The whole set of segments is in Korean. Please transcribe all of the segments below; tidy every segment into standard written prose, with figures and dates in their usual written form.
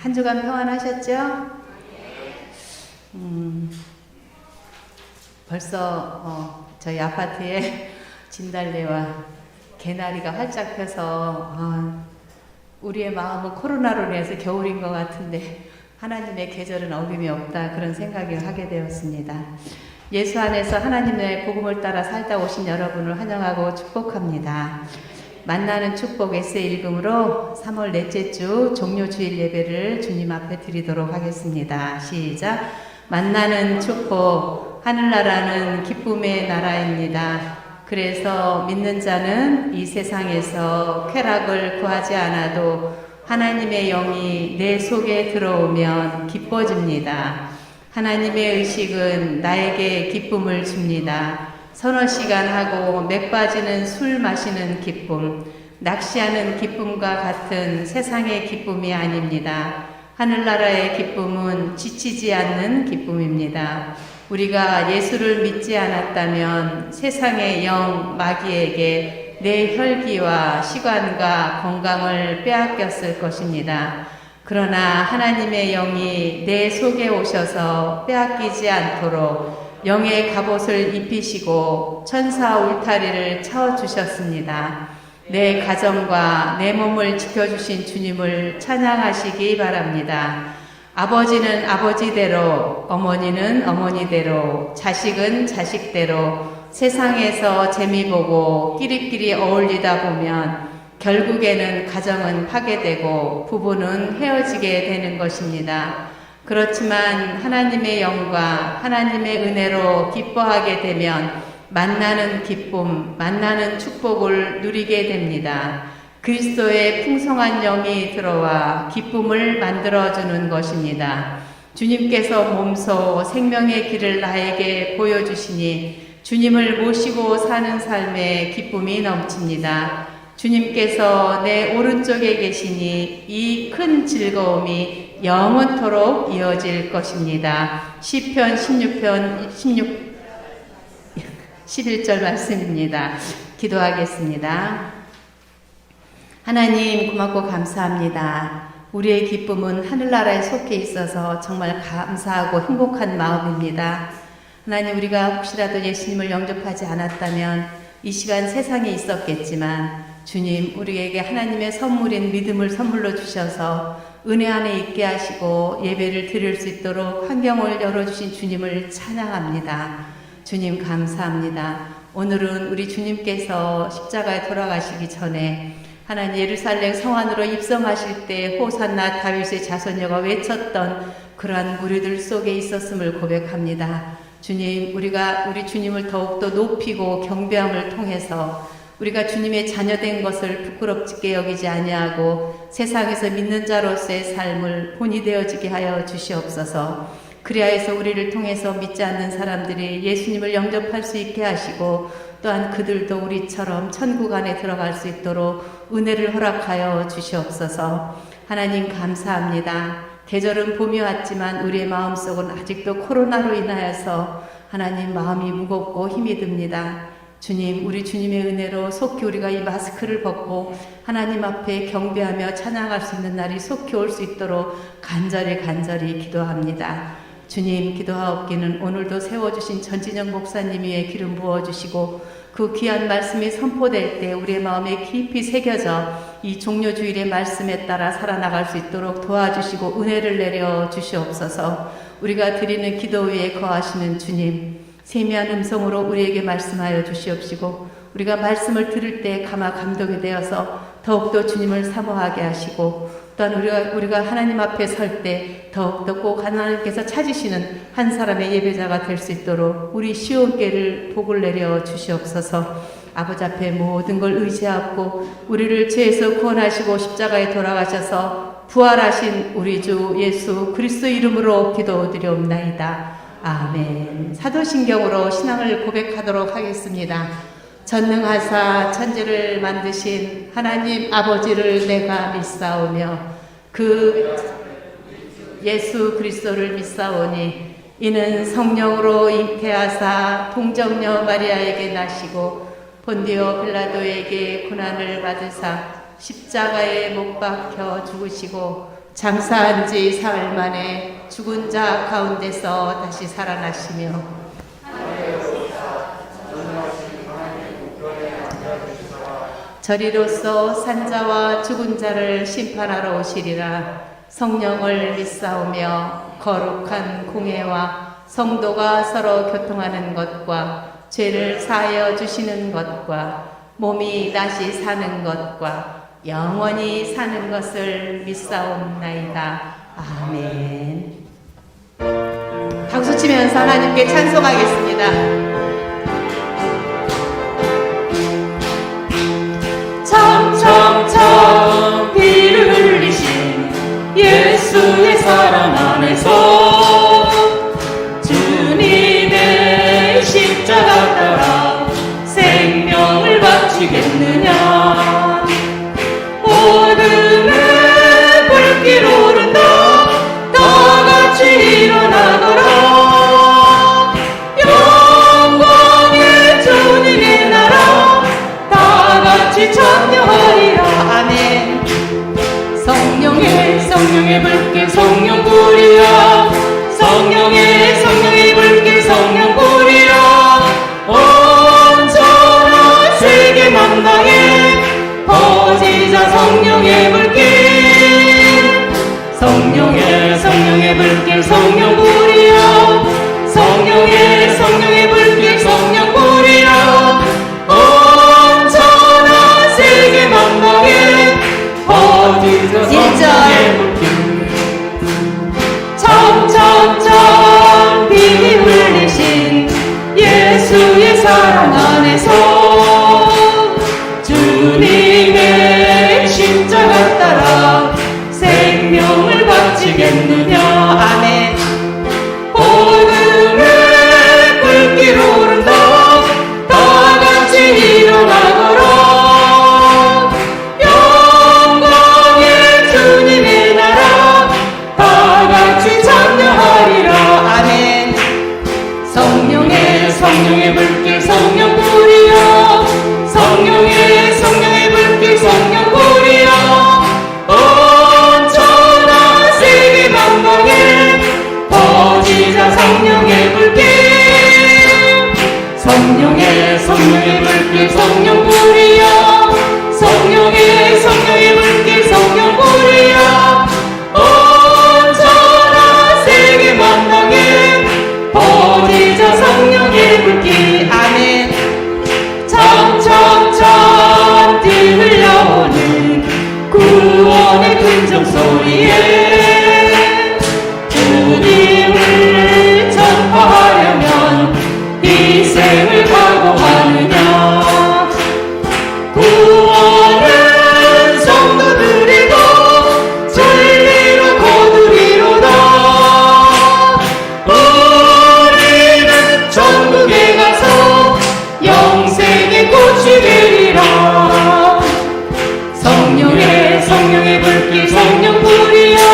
한 주간 평안하셨죠? 벌써 저희 아파트에 진달래와 개나리가 활짝 펴서 우리의 마음은 코로나로 인해서 겨울인 것 같은데 하나님의 계절은 어김이 없다, 그런 생각을 하게 되었습니다. 예수 안에서 하나님의 복음을 따라 살다 오신 여러분을 환영하고 축복합니다. 만나는 축복 에세이 읽음으로 3월 넷째 주 종료주일 예배를 주님 앞에 드리도록 하겠습니다. 시작. 만나는 축복, 하늘나라는 기쁨의 나라입니다. 그래서 믿는 자는 이 세상에서 쾌락을 구하지 않아도 하나님의 영이 내 속에 들어오면 기뻐집니다. 하나님의 의식은 나에게 기쁨을 줍니다. 서너 시간 하고 맥 빠지는 술 마시는 기쁨, 낚시하는 기쁨과 같은 세상의 기쁨이 아닙니다. 하늘나라의 기쁨은 지치지 않는 기쁨입니다. 우리가 예수를 믿지 않았다면 세상의 영 마귀에게 내 혈기와 시간과 건강을 빼앗겼을 것입니다. 그러나 하나님의 영이 내 속에 오셔서 빼앗기지 않도록 영의 갑옷을 입히시고 천사 울타리를 쳐주셨습니다. 내 가정과 내 몸을 지켜주신 주님을 찬양하시기 바랍니다. 아버지는 아버지대로, 어머니는 어머니대로, 자식은 자식대로 세상에서 재미 보고 끼리끼리 어울리다 보면 결국에는 가정은 파괴되고 부부는 헤어지게 되는 것입니다. 그렇지만 하나님의 영과 하나님의 은혜로 기뻐하게 되면 만나는 기쁨, 만나는 축복을 누리게 됩니다. 그리스도의 풍성한 영이 들어와 기쁨을 만들어주는 것입니다. 주님께서 몸소 생명의 길을 나에게 보여주시니 주님을 모시고 사는 삶에 기쁨이 넘칩니다. 주님께서 내 오른쪽에 계시니 이 큰 즐거움이 영원토록 이어질 것입니다. 시편 16편 11절 말씀입니다. 기도하겠습니다. 하나님, 고맙고 감사합니다. 우리의 기쁨은 하늘나라에 속해 있어서 정말 감사하고 행복한 마음입니다. 하나님, 우리가 혹시라도 예수님을 영접하지 않았다면 이 시간 세상에 있었겠지만 주님, 우리에게 하나님의 선물인 믿음을 선물로 주셔서 은혜 안에 있게 하시고 예배를 드릴 수 있도록 환경을 열어주신 주님을 찬양합니다. 주님 감사합니다. 오늘은 우리 주님께서 십자가에 돌아가시기 전에 하나님 예루살렘 성 안으로 입성하실 때 호산나 다윗의 자손여가 외쳤던 그러한 무리들 속에 있었음을 고백합니다. 주님, 우리가 우리 주님을 더욱더 높이고 경배함을 통해서 우리가 주님의 자녀된 것을 부끄럽게 여기지 아니하고 세상에서 믿는 자로서의 삶을 본이 되어지게 하여 주시옵소서. 그리하여서 우리를 통해서 믿지 않는 사람들이 예수님을 영접할 수 있게 하시고 또한 그들도 우리처럼 천국 안에 들어갈 수 있도록 은혜를 허락하여 주시옵소서. 하나님 감사합니다. 계절은 봄이 왔지만 우리의 마음속은 아직도 코로나로 인하여서 하나님 마음이 무겁고 힘이 듭니다. 주님, 우리 주님의 은혜로 속히 우리가 이 마스크를 벗고 하나님 앞에 경배하며 찬양할 수 있는 날이 속히 올 수 있도록 간절히 기도합니다. 주님, 기도하옵기는 오늘도 세워주신 전진영 목사님 위에 기름 부어주시고 그 귀한 말씀이 선포될 때 우리의 마음에 깊이 새겨져 이 종료주일의 말씀에 따라 살아나갈 수 있도록 도와주시고 은혜를 내려 주시옵소서. 우리가 드리는 기도 위에 거하시는 주님, 세미한 음성으로 우리에게 말씀하여 주시옵시고 우리가 말씀을 들을 때 감동이 되어서 더욱더 주님을 사모하게 하시고 또한 우리가 하나님 앞에 설 때 더욱더 꼭 하나님께서 찾으시는 한 사람의 예배자가 될 수 있도록 우리 시온께를 복을 내려 주시옵소서. 아버지 앞에 모든 걸 의지하고 우리를 죄에서 구원하시고 십자가에 돌아가셔서 부활하신 우리 주 예수 그리스도 이름으로 기도드리옵나이다. 아멘. 사도신경으로 신앙을 고백하도록 하겠습니다. 전능하사 천지를 만드신 하나님 아버지를 내가 믿사오며 그 예수 그리스도를 믿사오니 이는 성령으로 잉태하사 동정녀 마리아에게 나시고 본디오 빌라도에게 고난을 받으사 십자가에 못 박혀 죽으시고 장사한 지 사흘 만에 죽은 자 가운데서 다시 살아나시며 저리로서 산자와 죽은 자를 심판하러 오시리라. 성령을 믿사오며 거룩한 공회와 성도가 서로 교통하는 것과 죄를 사하여 주시는 것과 몸이 다시 사는 것과 영원히 사는 것을 믿사옵나이다. 아멘. 박수치면서 하나님께 찬송하겠습니다. 참참참 피를 흘리신 예수의 사랑 안에서 주님의 십자가 따라 생명을 바치겠느냐. 어둠에 불길 오른다 다같이 일어나거라. 영광의 주님의 나라 다같이 참여하리라. 아멘. 성령의 불길 성령 불이야. 성령의 불길 성령 불이야. 온전한 세계 만방에 퍼지자 성령의 불길. 성령의 불길 성령 불이야. 성령의 불길 성령 불이야. 온전한 세계 만방에 퍼지자 성령의 불길. 참참참 피 흘리신 예수의 사랑 안에서 주님의 십자가 따라 생명을 바치겠느냐. 아멘. 어둠에 불길 오른다 다같이 일어나거라. 영광의 주님의 나라 다같이 참여하리라. 아멘. 성령의 불길 성령 불이야. 성령의 불길 성령 불이야. 온전한 세계 만방에 퍼지자 성령의 불길. 성령의 불길 성령 불이야. 성령의 불길 성령 불이야. 온전한 세계 만방에 퍼지자 성령의 불길. 아멘. 참참참 피 흘려오는 구원의 근정 소리에 주님을 전파하려면 희생을 각오하느냐. 구원은 성도들이고 진리로 거두리로다. 우리는 천국에 가서 영생의 꽃이 되리라. 성령의 불길 성령 불이야.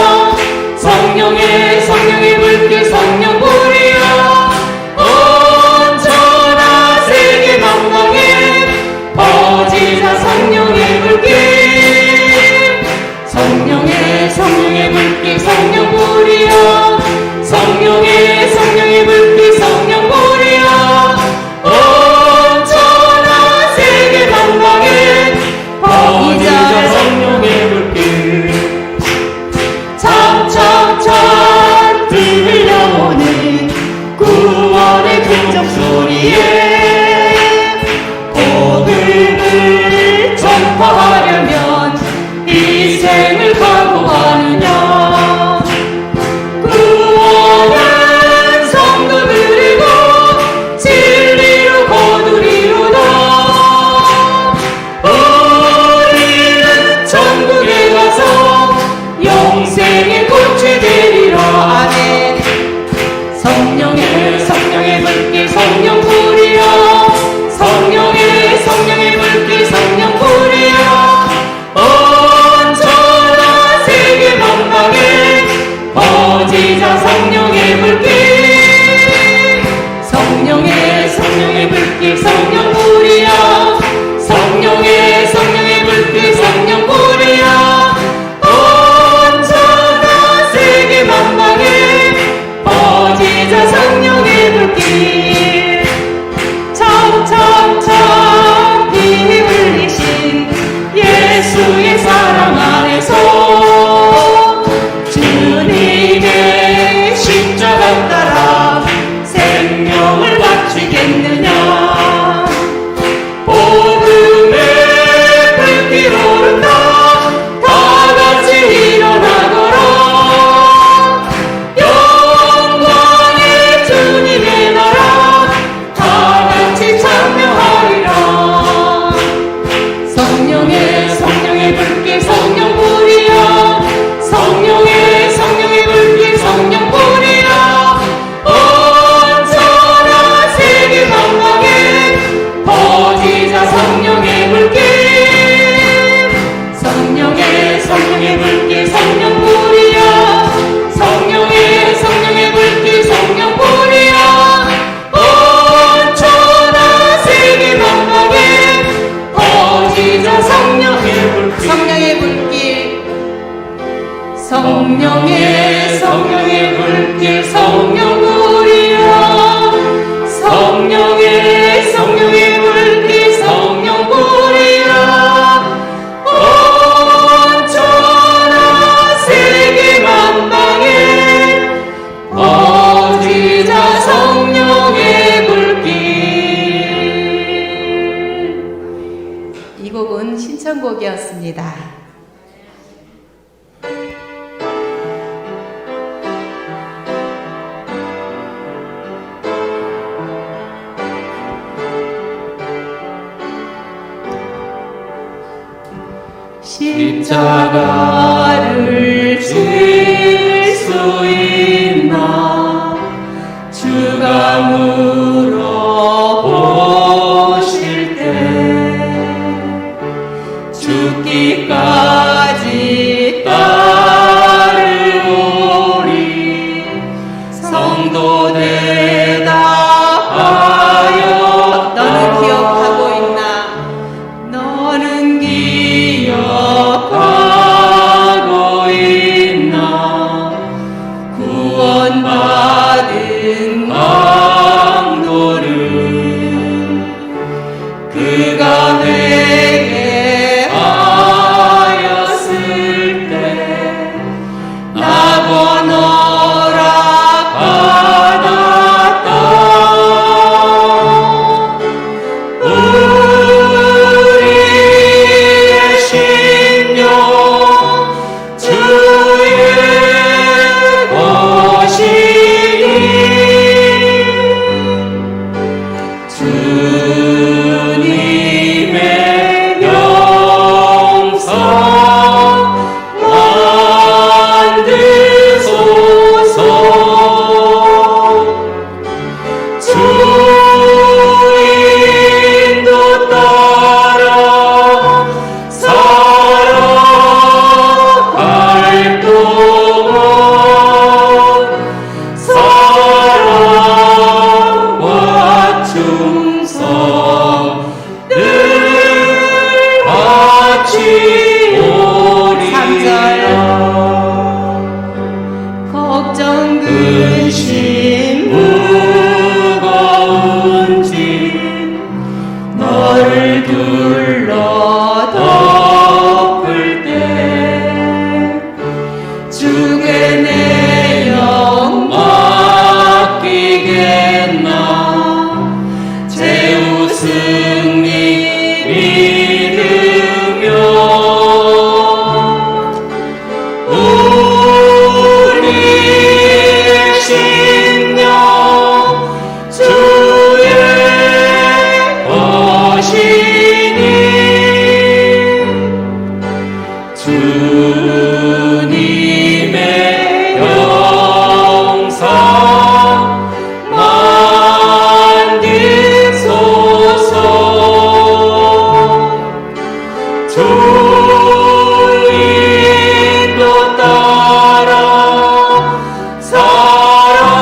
성령의 불길 성령불이여 성령의 불길 성령불이여 온 천하 세계 만방에 퍼지자 성령의 불길. 이 곡은 신청곡이었습니다. 십자가를 질 수 있나 주가 물어보실 때 죽기까지 따르오리 성도 대답하여 너는 기억하고 있나? 너는 기억하고 있나 구원받은 강도를 그가 내게 하였을 때 나고 너라 받았다. 우리의 심령 주의 것이니 주님의 영성 만드소서. 주 인도 따라 살아갈 동안 사랑과 충성을 바치오리라. 걱정 근심 무거운 짐 너를 둘러 덮을 때 주께 내 영 맡기겠나 제우 승리 믿으며 우리의 심령 주의 것이니 주님의 영상 만드소서. 주 인도 따라 살아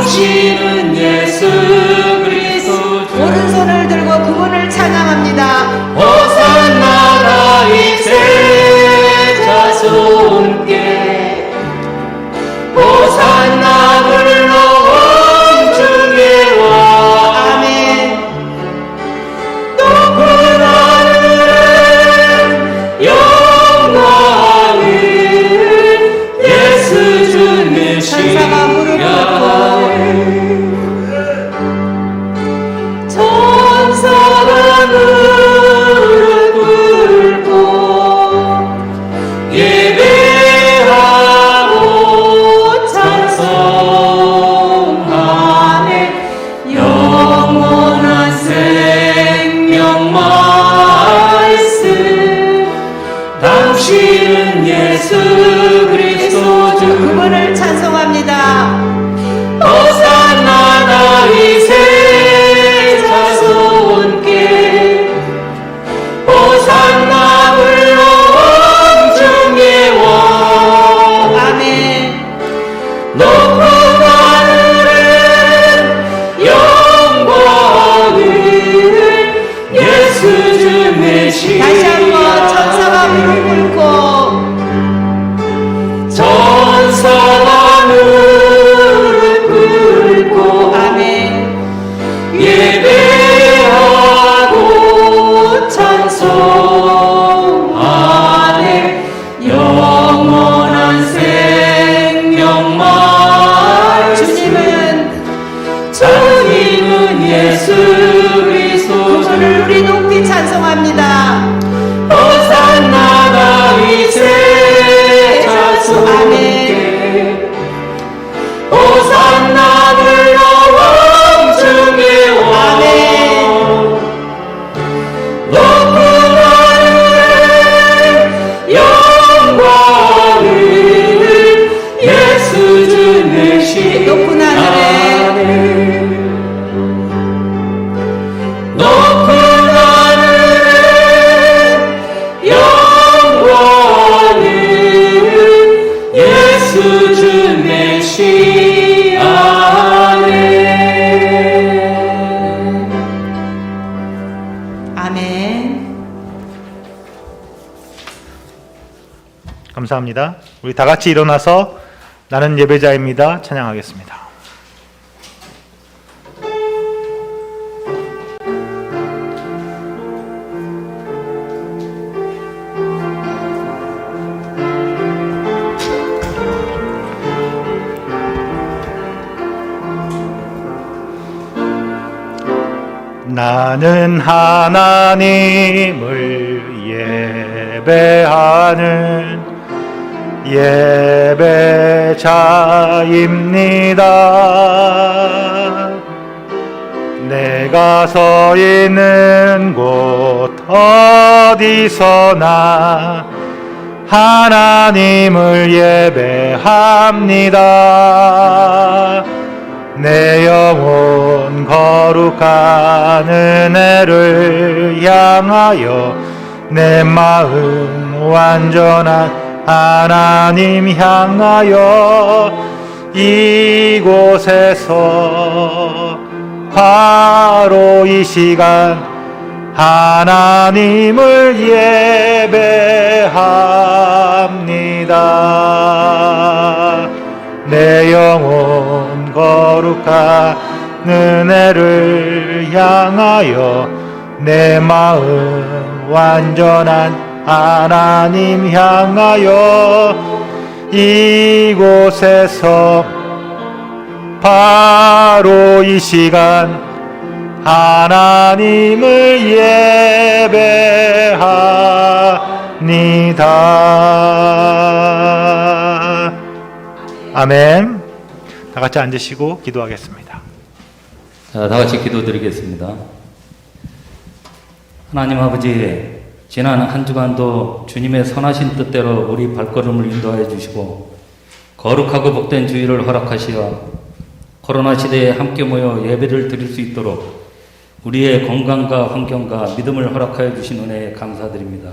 당신은 예수 그리스도 주 오른손을 들고 그분을 찬양합니다. 호산나 다윗의 자손께 호산나 불러 왕중에 와 아멘. 높은 하늘에 영광을 예수 주님 천사가 무릎 꿇고 천사가 무릎 꿇고 예배하고 찬송하네 영원한 생명 말씀 당신은 예수 그리스도 주 그분을 찬송합니다. 호산나 다윗의 자손께 호산나 불러 왕중의 왕 아멘. 높은 하늘에 영광을 예수 주 메시아 다시 한번 천사가 무릎 꿇고 천사가 무릎 꿇고 아멘. 예배하고 찬송하네 영원한 생명 말씀 주님은 예수 그리스도 그분을 우리 높이 찬송합니다. 호산나 다윗의 자손께 호산나 불러 왕중의 왕 아멘. 높은 하늘에 영광을 예수 주 메시아 높은 하늘에 높은 하늘에 영광을 예수 주 메시아네 아멘. 감사합니다. 우리 다 같이 일어나서 나는 예배자입니다. 찬양하겠습니다. 나는 하나님을 예배하는 예배자입니다. 내가 서 있는 곳 어디서나 하나님을 예배합니다. 내 영혼 거룩한 은혜를 향하여 내 마음 완전한 하나님 향하여 이곳에서 바로 이 시간 하나님을 예배합니다. 내 영혼 거룩한 은혜를 향하여 내 마음 완전한 하나님 향하여 이곳에서 바로 이 시간 하나님을 예배합니다. 아멘. 다 같이 앉으시고 기도하겠습니다. 자, 다 같이 기도드리겠습니다. 하나님 아버지, 지난 한 주간도 주님의 선하신 뜻대로 우리 발걸음을 인도하여 주시고 거룩하고 복된 주일을 허락하시어 코로나 시대에 함께 모여 예배를 드릴 수 있도록 우리의 건강과 환경과 믿음을 허락하여 주신 은혜에 감사드립니다.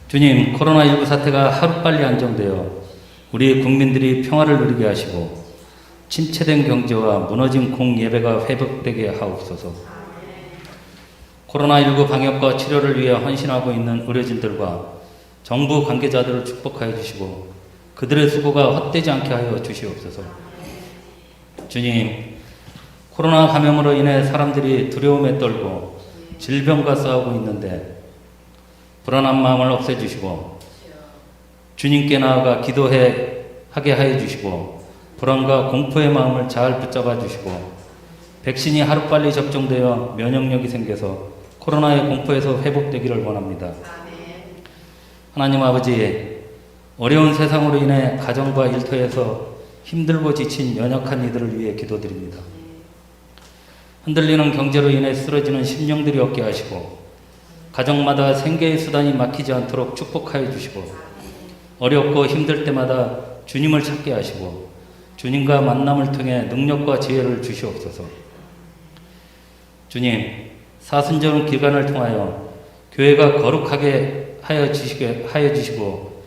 주님, 코로나19 사태가 하루빨리 안정되어 우리 국민들이 평화를 누리게 하시고 침체된 경제와 무너진 공예배가 회복되게 하옵소서. 코로나19 방역과 치료를 위해 헌신하고 있는 의료진들과 정부 관계자들을 축복하여 주시고 그들의 수고가 헛되지 않게 하여 주시옵소서. 주님, 코로나 감염으로 인해 사람들이 두려움에 떨고 질병과 싸우고 있는데 불안한 마음을 없애주시고 주님께 나아가 하게 하여 주시고 불안과 공포의 마음을 잘 붙잡아 주시고 백신이 하루빨리 접종되어 면역력이 생겨서 코로나의 공포에서 회복되기를 원합니다. 하나님 아버지, 어려운 세상으로 인해 가정과 일터에서 힘들고 지친 연약한 이들을 위해 기도드립니다. 흔들리는 경제로 인해 쓰러지는 심령들이 없게 하시고 가정마다 생계의 수단이 막히지 않도록 축복하여 주시고 어렵고 힘들 때마다 주님을 찾게 하시고 주님과 만남을 통해 능력과 지혜를 주시옵소서. 주님, 사순절 기간을 통하여 교회가 거룩하게 하여 주시고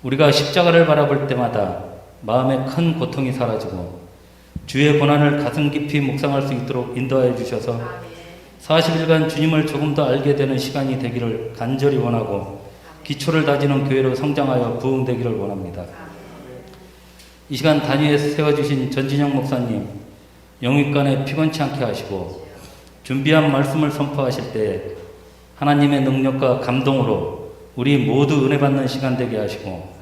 우리가 십자가를 바라볼 때마다 마음의 큰 고통이 사라지고 주의 고난을 가슴 깊이 묵상할 수 있도록 인도하여 주셔서 40일간 주님을 조금 더 알게 되는 시간이 되기를 간절히 원하고 기초를 다지는 교회로 성장하여 부흥되기를 원합니다. 이 시간 단위에 세워주신 전진영 목사님, 영육간에 피곤치 않게 하시고 준비한 말씀을 선포하실 때 하나님의 능력과 감동으로 우리 모두 은혜 받는 시간 되게 하시고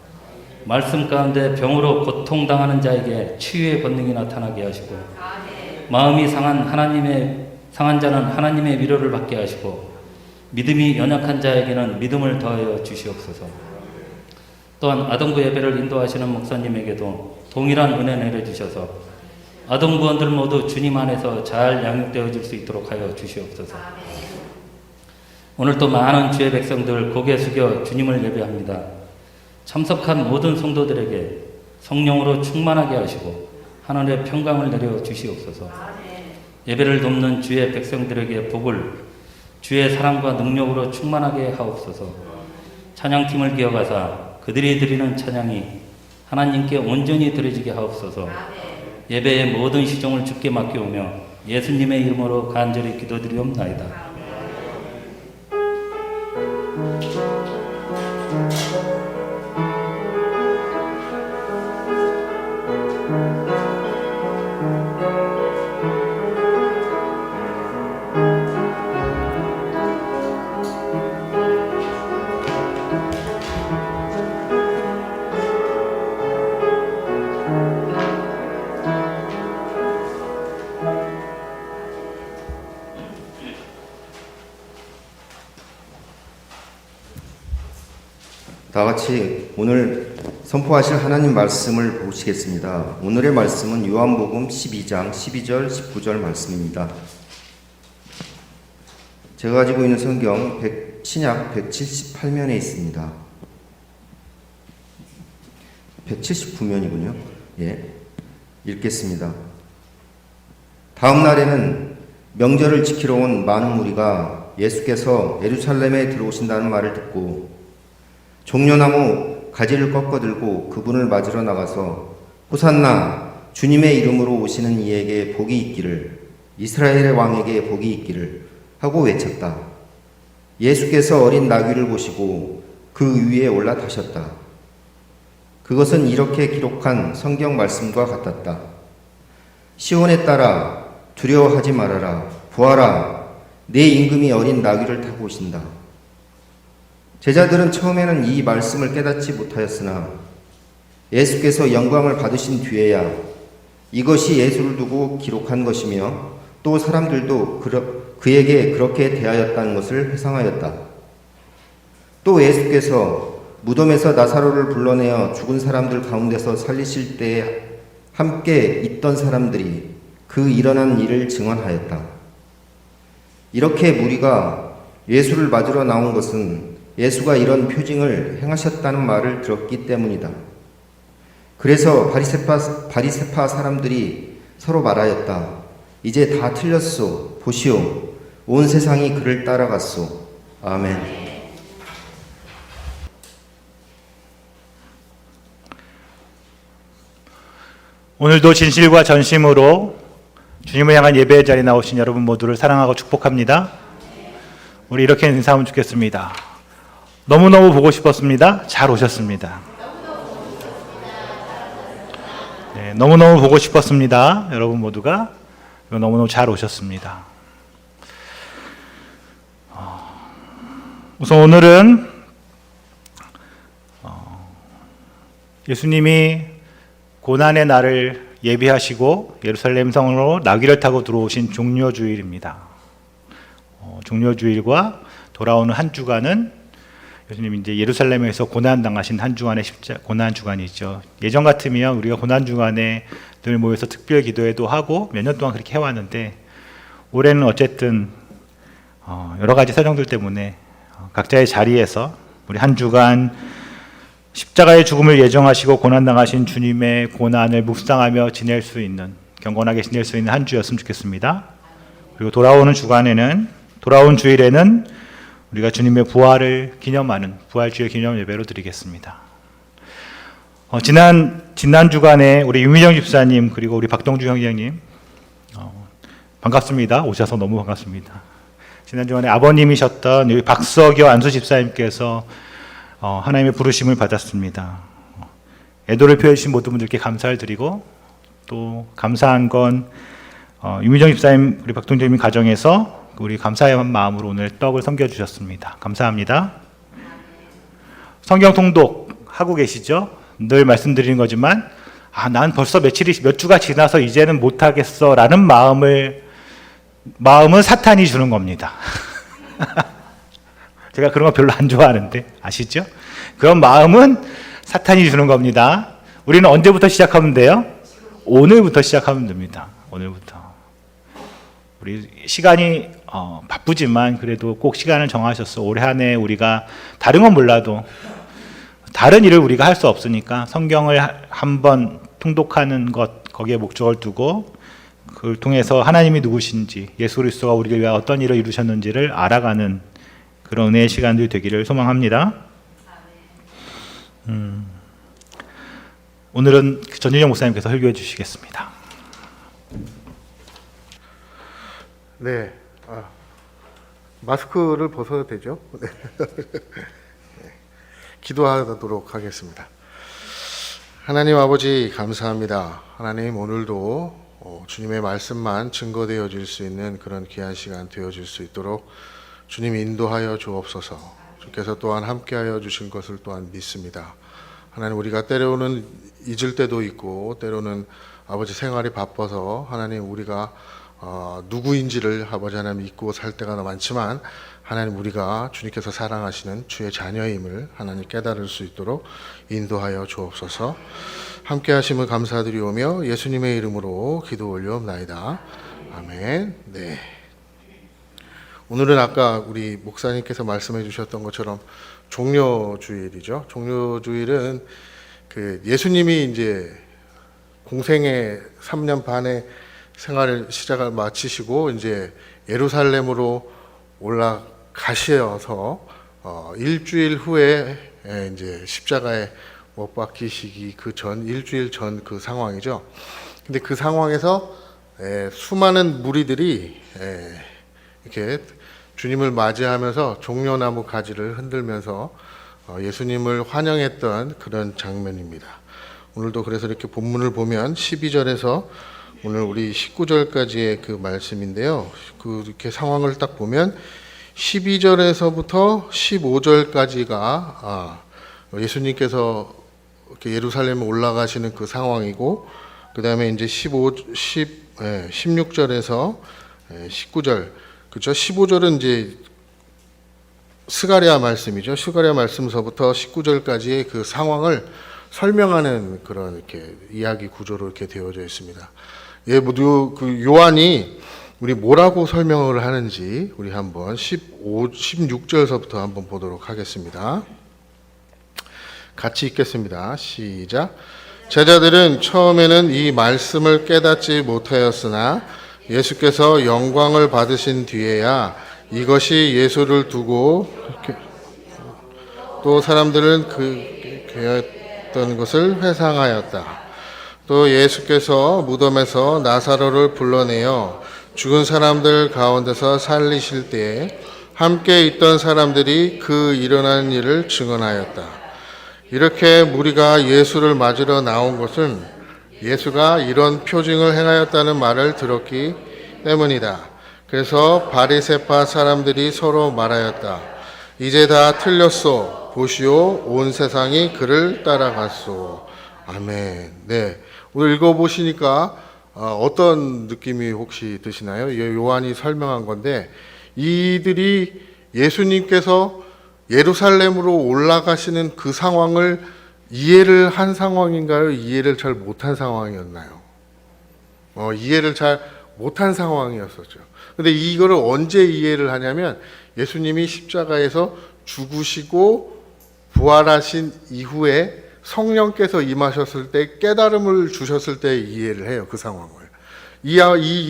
말씀 가운데 병으로 고통당하는 자에게 치유의 권능이 나타나게 하시고 마음이 상한 자는 하나님의 위로를 받게 하시고 믿음이 연약한 자에게는 믿음을 더하여 주시옵소서. 또한 아동부 예배를 인도하시는 목사님에게도 동일한 은혜 내려주셔서 아동부원들 모두 주님 안에서 잘 양육되어질 수 있도록 하여 주시옵소서. 오늘 또 많은 주의 백성들 고개 숙여 주님을 예배합니다. 참석한 모든 성도들에게 성령으로 충만하게 하시고 하늘의 평강을 내려 주시옵소서. 예배를 돕는 주의 백성들에게 복을 주의 사랑과 능력으로 충만하게 하옵소서. 찬양팀을 기억하사 그들이 드리는 찬양이 하나님께 온전히 드려지게 하옵소서. 예배의 모든 시종을 주께 맡겨오며 예수님의 이름으로 간절히 기도드리옵나이다. 다 같이 오늘 선포하실 하나님 말씀을 보시겠습니다. 오늘의 말씀은 요한복음 12장 12절 19절 말씀입니다. 제가 가지고 있는 성경 신약 178면에 있습니다. 179면이군요. 예, 읽겠습니다. 다음 날에는 명절을 지키러 온 많은 무리가 예수께서 예루살렘에 들어오신다는 말을 듣고 종려나무 가지를 꺾어들고 그분을 맞으러 나가서 호산나 주님의 이름으로 오시는 이에게 복이 있기를 이스라엘의 왕에게 복이 있기를 하고 외쳤다. 예수께서 어린 나귀를 보시고 그 위에 올라타셨다. 그것은 이렇게 기록한 성경 말씀과 같았다. 시온에 따라 두려워하지 말아라. 보아라, 내 임금이 어린 나귀를 타고 오신다. 제자들은 처음에는 이 말씀을 깨닫지 못하였으나 예수께서 영광을 받으신 뒤에야 이것이 예수를 두고 기록한 것이며 또 사람들도 그에게 그렇게 대하였다는 것을 회상하였다. 또 예수께서 무덤에서 나사로를 불러내어 죽은 사람들 가운데서 살리실 때에 함께 있던 사람들이 그 일어난 일을 증언하였다. 이렇게 무리가 예수를 맞으러 나온 것은 예수가 이런 표징을 행하셨다는 말을 들었기 때문이다. 그래서 바리새파 사람들이 서로 말하였다. 이제 다 틀렸소. 보시오. 온 세상이 그를 따라갔소. 아멘. 오늘도 진실과 전심으로 주님을 향한 예배의 자리에 나오신 여러분 모두를 사랑하고 축복합니다. 우리 이렇게 인사하면 좋겠습니다. 너무너무 보고 싶었습니다. 잘 오셨습니다. 네, 너무너무 보고 싶었습니다. 여러분 모두가 너무너무 잘 오셨습니다. 우선 오늘은 예수님이 고난의 날을 예비하시고 예루살렘 성으로 나귀를 타고 들어오신 종려주일입니다. 종려주일과 돌아오는 한 주간은 예수님이 이제 예루살렘에서 고난 당하신 한 주간의 고난 주간이죠. 예전 같으면 우리가 고난 주간에 늘 모여서 특별 기도회도 하고 몇 년 동안 그렇게 해왔는데 올해는 어쨌든 여러 가지 사정들 때문에 각자의 자리에서 우리 한 주간 십자가의 죽음을 예정하시고 고난당하신 주님의 고난을 묵상하며 지낼 수 있는, 경건하게 지낼 수 있는 한 주였으면 좋겠습니다. 그리고 돌아온 주일에는 우리가 주님의 부활을 기념하는 부활주일 기념 예배로 드리겠습니다. 지난 주간에 우리 유미정 집사님 그리고 우리 박동주 형제님 반갑습니다. 오셔서 너무 반갑습니다. 지난 주간에 아버님이셨던 우리 박석여 안수 집사님께서 하나님의 부르심을 받았습니다. 애도를 표해 주신 모든 분들께 감사를 드리고 또 감사한 건 유미정 집사님 우리 박동재님 가정에서 우리 감사의 마음으로 오늘 떡을 섬겨주셨습니다. 감사합니다. 성경 통독 하고 계시죠? 늘 말씀드리는 거지만 난 벌써 몇 주가 지나서 이제는 못하겠어 라는 마음은 사탄이 주는 겁니다. 제가 그런 거 별로 안 좋아하는데 아시죠? 그런 마음은 사탄이 주는 겁니다. 우리는 언제부터 시작하면 돼요? 오늘부터 시작하면 됩니다. 오늘부터. 우리 시간이 바쁘지만 그래도 꼭 시간을 정하셔서 올해 한 해 우리가 다른 건 몰라도 다른 일을 우리가 할 수 없으니까 성경을 한번 통독하는 것 거기에 목적을 두고 그걸 통해서 하나님이 누구신지 예수 그리스도가 우리를 위해 어떤 일을 이루셨는지를 알아가는 그런 은혜의 시간들이 되기를 소망합니다. 오늘은 전진영 목사님께서 설교해 주시겠습니다. 네, 마스크를 벗어도 되죠? 네. 기도하도록 하겠습니다. 하나님 아버지 감사합니다. 하나님 오늘도 주님의 말씀만 증거되어질 수 있는 그런 귀한 시간 되어질 수 있도록 주님 인도하여 주옵소서. 주께서 또한 함께하여 주신 것을 또한 믿습니다. 하나님 우리가 때로는 잊을 때도 있고 때로는 아버지 생활이 바빠서 하나님 우리가 누구인지를 아버지 하나님 잊고 살 때가 많지만 하나님 우리가 주님께서 사랑하시는 주의 자녀임을 하나님 깨달을 수 있도록 인도하여 주옵소서. 함께 하심을 감사드리오며 예수님의 이름으로 기도 올려옵나이다. 아멘. 네. 오늘은 아까 우리 목사님께서 말씀해 주셨던 것처럼 종려주일이죠. 종려주일은 그 예수님이 이제 공생의 3년 반의 생활을 시작을 마치시고 이제 예루살렘으로 올라가셔서 일주일 후에 이제 십자가에 못 박히시기 그 전 일주일 전 그 상황이죠. 근데 그 상황에서 수많은 무리들이 이렇게 주님을 맞이하면서 종려나무 가지를 흔들면서 예수님을 환영했던 그런 장면입니다. 오늘도 그래서 이렇게 본문을 보면 12절에서 오늘 우리 19절까지의 그 말씀인데요. 그렇게 상황을 딱 보면 12절에서부터 15절까지가 예수님께서 이렇게 예루살렘에 올라가시는 그 상황이고, 그 다음에 이제 16절에서 19절, 그렇죠? 15절은 이제 스가랴 말씀이죠. 스가랴 말씀서부터 19절까지의 그 상황을 설명하는 그런 이렇게 이야기 구조로 이렇게 되어져 있습니다. 예, 모두 그 요한이 우리 뭐라고 설명을 하는지 우리 한번 16절서부터 한번 보도록 하겠습니다. 같이 읽겠습니다. 시작. 제자들은 처음에는 이 말씀을 깨닫지 못하였으나 예수께서 영광을 받으신 뒤에야 이것이 예수를 두고 또 사람들은 그였던 것을 회상하였다. 또 예수께서 무덤에서 나사로를 불러내어 죽은 사람들 가운데서 살리실 때에 함께 있던 사람들이 그 일어난 일을 증언하였다. 이렇게 무리가 예수를 맞으러 나온 것은 예수가 이런 표징을 행하였다는 말을 들었기 때문이다. 그래서 바리새파 사람들이 서로 말하였다. 이제 다 틀렸소. 보시오. 온 세상이 그를 따라갔소. 아멘. 네. 오늘 읽어보시니까 어떤 느낌이 혹시 드시나요? 요한이 설명한 건데, 이들이 예수님께서 예루살렘으로 올라가시는 그 상황을 이해를 한 상황인가요? 이해를 잘 못한 상황이었나요? 이해를 잘 못한 상황이었었죠. 근데 이거를 언제 이해를 하냐면 예수님이 십자가에서 죽으시고 부활하신 이후에 성령께서 임하셨을 때, 깨달음을 주셨을 때 이해를 해요. 그 상황을. 이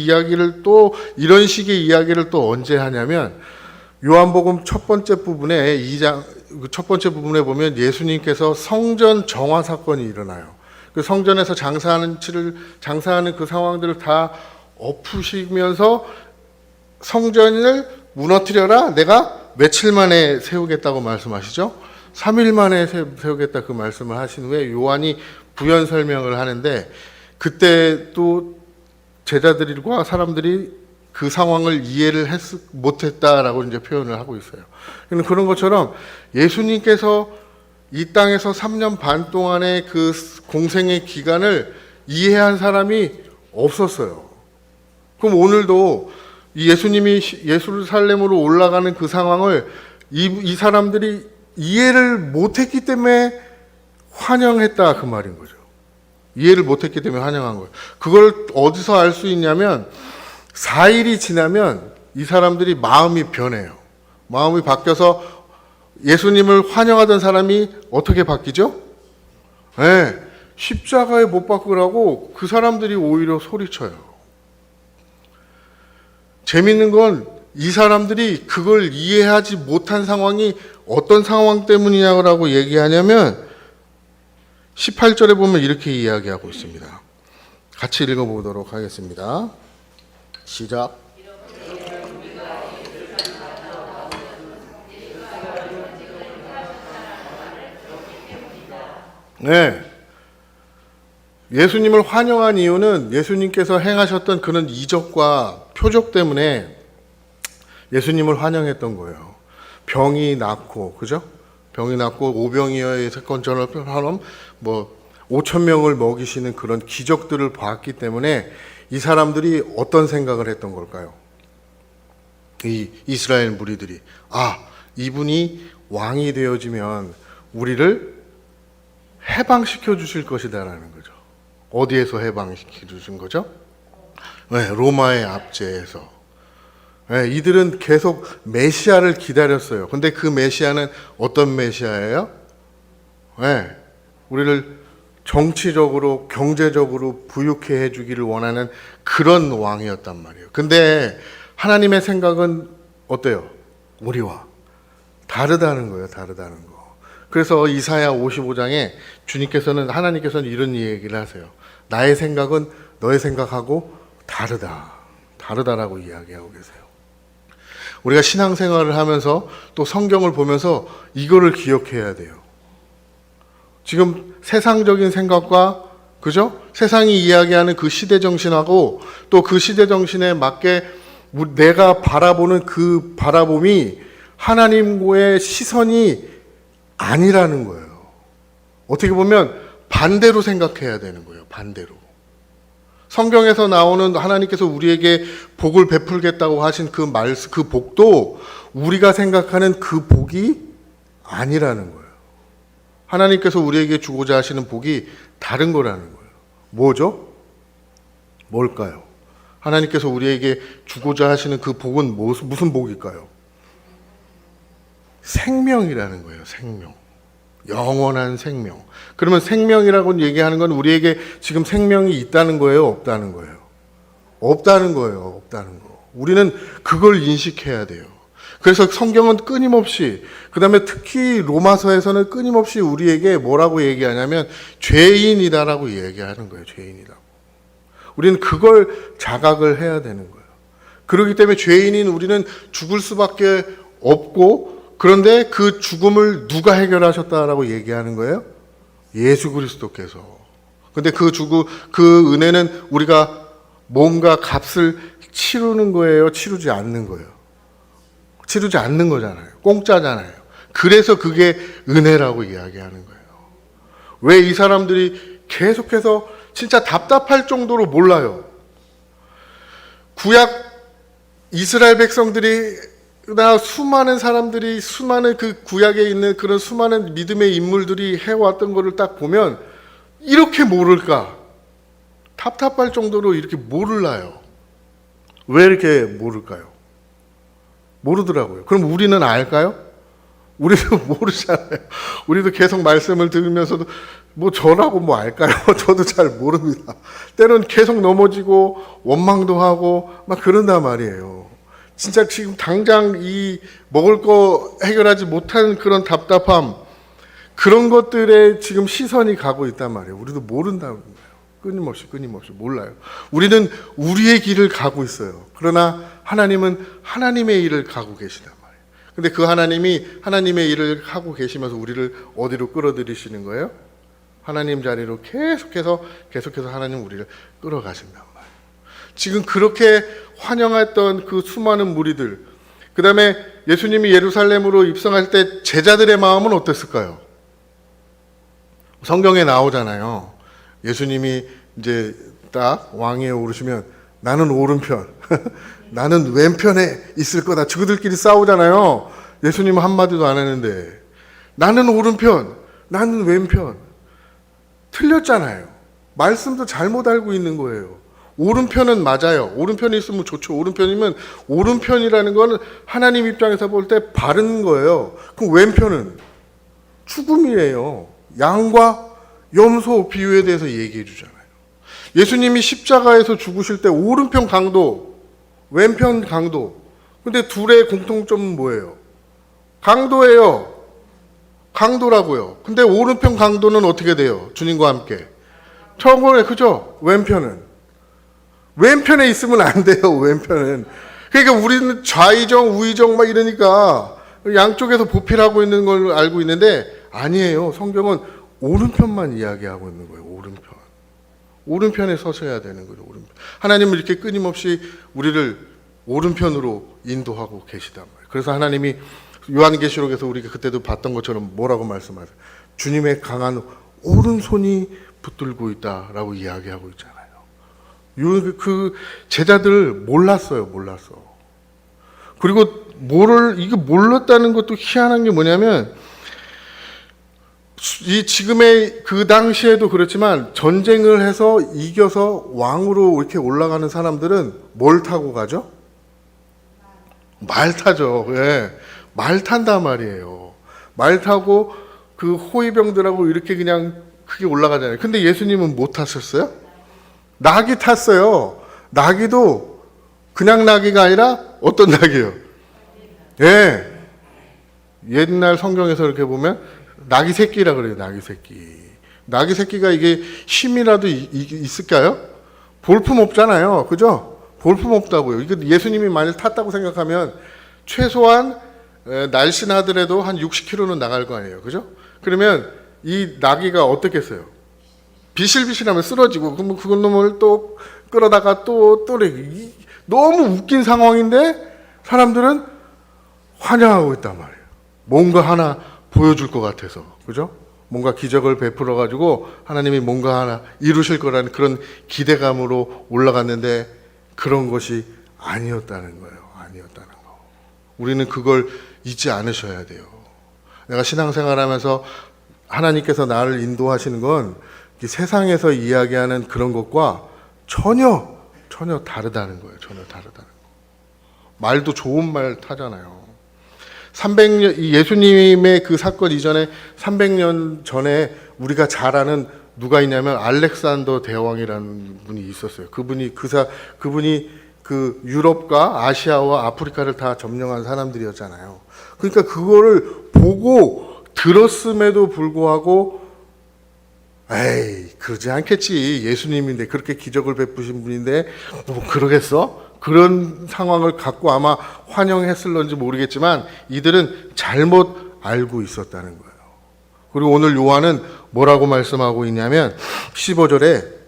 이야기를 또, 이런 식의 이야기를 또 언제 하냐면 요한복음 첫 번째 부분에 첫 번째 부분에 보면 예수님께서 성전 정화 사건이 일어나요. 그 성전에서 장사하는 그 상황들을 다 엎으시면서 성전을 무너뜨려라, 내가 며칠 만에 세우겠다고 말씀하시죠. 3일 만에 세우겠다 그 말씀을 하신 후에 요한이 부연 설명을 하는데, 그때 또 제자들과 사람들이 그 상황을 이해를 못했다라고 이제 표현을 하고 있어요. 그런 것처럼 예수님께서 이 땅에서 3년 반 동안의 그 공생의 기간을 이해한 사람이 없었어요. 그럼 오늘도 이 예수님이 예루살렘으로 올라가는 그 상황을 이 사람들이 이해를 못했기 때문에 환영했다 그 말인 거죠. 이해를 못했기 때문에 환영한 거예요. 그걸 어디서 알 수 있냐면 4일이 지나면 이 사람들이 마음이 변해요. 마음이 바뀌어서 예수님을 환영하던 사람이 어떻게 바뀌죠? 네, 십자가에 못 박으라고 그 사람들이 오히려 소리쳐요. 재밌는 건 이 사람들이 그걸 이해하지 못한 상황이 어떤 상황 때문이냐고 얘기하냐면 18절에 보면 이렇게 이야기하고 있습니다. 같이 읽어보도록 하겠습니다. 시작. 네. 예수님을 환영한 이유는 예수님께서 행하셨던 그런 이적과 표적 때문에 예수님을 환영했던 거예요. 병이 낫고, 그죠? 병이 낫고 오병이어의 사건처럼 5,000명을 먹이시는 그런 기적들을 봤기 때문에 이 사람들이 어떤 생각을 했던 걸까요? 이 이스라엘 무리들이, 이분이 왕이 되어지면 우리를 해방시켜 주실 것이다라는 거죠. 어디에서 해방시켜 주신 거죠? 네, 로마의 압제에서. 네, 이들은 계속 메시아를 기다렸어요. 근데 그 메시아는 어떤 메시아예요? 네, 우리를 정치적으로, 경제적으로 부유케 해주기를 원하는 그런 왕이었단 말이에요. 근데 하나님의 생각은 어때요? 우리와 다르다는 거예요. 다르다는 거. 그래서 이사야 55장에 하나님께서는 이런 얘기를 하세요. 나의 생각은 너의 생각하고 다르다라고 이야기하고 계세요. 우리가 신앙생활을 하면서 또 성경을 보면서 이거를 기억해야 돼요. 지금 세상적인 생각과, 그죠? 세상이 이야기하는 그 시대 정신하고 또 그 시대 정신에 맞게 내가 바라보는 그 바라봄이 하나님과의 시선이 아니라는 거예요. 어떻게 보면 반대로 생각해야 되는 거예요. 반대로. 성경에서 나오는 하나님께서 우리에게 복을 베풀겠다고 하신 그 복도 우리가 생각하는 그 복이 아니라는 거예요. 하나님께서 우리에게 주고자 하시는 복이 다른 거라는 거예요. 뭐죠? 뭘까요? 하나님께서 우리에게 주고자 하시는 그 복은 무슨 복일까요? 생명이라는 거예요. 생명. 영원한 생명. 그러면 생명이라고 얘기하는 건 우리에게 지금 생명이 있다는 거예요? 없다는 거예요? 없다는 거예요. 없다는 거. 우리는 그걸 인식해야 돼요. 그래서 성경은 끊임없이, 그 다음에 특히 로마서에서는 끊임없이 우리에게 뭐라고 얘기하냐면 죄인이다라고 얘기하는 거예요. 죄인이라고. 우리는 그걸 자각을 해야 되는 거예요. 그렇기 때문에 죄인인 우리는 죽을 수밖에 없고, 그런데 그 죽음을 누가 해결하셨다라고 얘기하는 거예요? 예수 그리스도께서. 근데 그 은혜는 우리가 뭔가 값을 치르는 거예요? 치르지 않는 거예요? 치르지 않는 거잖아요. 공짜잖아요. 그래서 그게 은혜라고 이야기하는 거예요. 왜 이 사람들이 계속해서 진짜 답답할 정도로 몰라요. 구약 이스라엘 백성들이 나 수많은 사람들이 수많은 그 구약에 있는 그런 수많은 믿음의 인물들이 해왔던 거를 딱 보면 이렇게 모를까? 답답할 정도로 이렇게 모를라요. 왜 이렇게 모를까요? 모르더라고요. 그럼 우리는 알까요? 우리도 모르잖아요. 우리도 계속 말씀을 들으면서도 뭐 저라고 뭐 알까요? 저도 잘 모릅니다. 때론 계속 넘어지고 원망도 하고 막 그런단 말이에요. 진짜 지금 당장 이 먹을 거 해결하지 못하는 그런 답답함, 그런 것들에 지금 시선이 가고 있단 말이에요. 우리도 모른다는 거예요. 끊임없이 몰라요. 우리는 우리의 길을 가고 있어요. 그러나 하나님은 하나님의 일을 가고 계시단 말이에요. 근데 그 하나님이 하나님의 일을 하고 계시면서 우리를 어디로 끌어들이시는 거예요? 하나님 자리로 계속해서 하나님 우리를 끌어가신단 말이에요. 지금 그렇게 환영했던 그 수많은 무리들, 그 다음에 예수님이 예루살렘으로 입성할 때 제자들의 마음은 어땠을까요? 성경에 나오잖아요. 예수님이 이제 딱 왕위에 오르시면 나는 오른편, 나는 왼편에 있을 거다. 저들끼리 싸우잖아요. 예수님은 한마디도 안 했는데 나는 오른편, 나는 왼편. 틀렸잖아요. 말씀도 잘못 알고 있는 거예요. 오른편은 맞아요. 오른편이 있으면 좋죠. 오른편이면, 오른편이라는 건 하나님 입장에서 볼 때 바른 거예요. 그럼 왼편은 죽음이에요. 양과 염소 비유에 대해서 얘기해 주잖아요. 예수님이 십자가에서 죽으실 때 오른편 강도, 왼편 강도. 근데 둘의 공통점은 뭐예요? 강도예요. 강도라고요. 근데 오른편 강도는 어떻게 돼요? 주님과 함께. 처음에, 그죠? 왼편에 있으면 안 돼요, 왼편은. 그러니까 우리는 좌의정, 우의정 막 이러니까 양쪽에서 보필하고 있는 걸 알고 있는데 아니에요. 성경은 오른편만 이야기하고 있는 거예요, 오른편. 오른편에 서셔야 되는 거죠, 오른편. 하나님은 이렇게 끊임없이 우리를 오른편으로 인도하고 계시단 말이에요. 그래서 하나님이 요한계시록에서 우리가 그때도 봤던 것처럼 뭐라고 말씀하세요? 주님의 강한 오른손이 붙들고 있다라고 이야기하고 있잖아요. 그 제자들 몰랐어요. 그리고 이거 몰랐다는 것도 희한한 게 뭐냐면, 이 지금의 그 당시에도 그렇지만 전쟁을 해서 이겨서 왕으로 이렇게 올라가는 사람들은 뭘 타고 가죠? 말 타죠. 예. 말 탄단 말이에요. 말 타고 그 호위병들하고 이렇게 그냥 크게 올라가잖아요. 근데 예수님은 못 타셨어요? 낙이 탔어요. 낙이도 그냥 낙이가 아니라 어떤 낙이에요? 예. 옛날 성경에서 이렇게 보면 낙이 새끼라 그래요. 낙이 새끼. 낙이 새끼가 이게 힘이라도 있을까요? 볼품 없잖아요. 그죠? 볼품 없다고요. 이거 예수님이 만일 탔다고 생각하면 최소한 날씬하더라도 한 60km는 나갈 거 아니에요. 그죠? 그러면 이 나귀가 어떻겠어요? 비실비실하면 쓰러지고, 그럼 그놈을 또 끌어다가 또 너무 웃긴 상황인데 사람들은 환영하고 있단 말이에요. 뭔가 하나 보여줄 것 같아서. 그죠? 뭔가 기적을 베풀어 가지고 하나님이 뭔가 하나 이루실 거라는 그런 기대감으로 올라갔는데 그런 것이 아니었다는 거예요. 아니었다는 거. 우리는 그걸 잊지 않으셔야 돼요. 내가 신앙생활하면서 하나님께서 나를 인도하시는 건 세상에서 이야기하는 그런 것과 전혀 다르다는 거예요. 전혀 다르다는 거. 말도 좋은 말 타잖아요. 300년, 예수님의 그 사건 이전에 300년 전에 우리가 잘 아는 누가 있냐면 알렉산더 대왕이라는 분이 있었어요. 그분이 그 유럽과 아시아와 아프리카를 다 점령한 사람들이었잖아요. 그러니까 그거를 보고 들었음에도 불구하고 에이 그러지 않겠지. 예수님인데 그렇게 기적을 베푸신 분인데 뭐 그러겠어? 그런 상황을 갖고 아마 환영했을런지 모르겠지만 이들은 잘못 알고 있었다는 거예요. 그리고 오늘 요한은 뭐라고 말씀하고 있냐면 15절에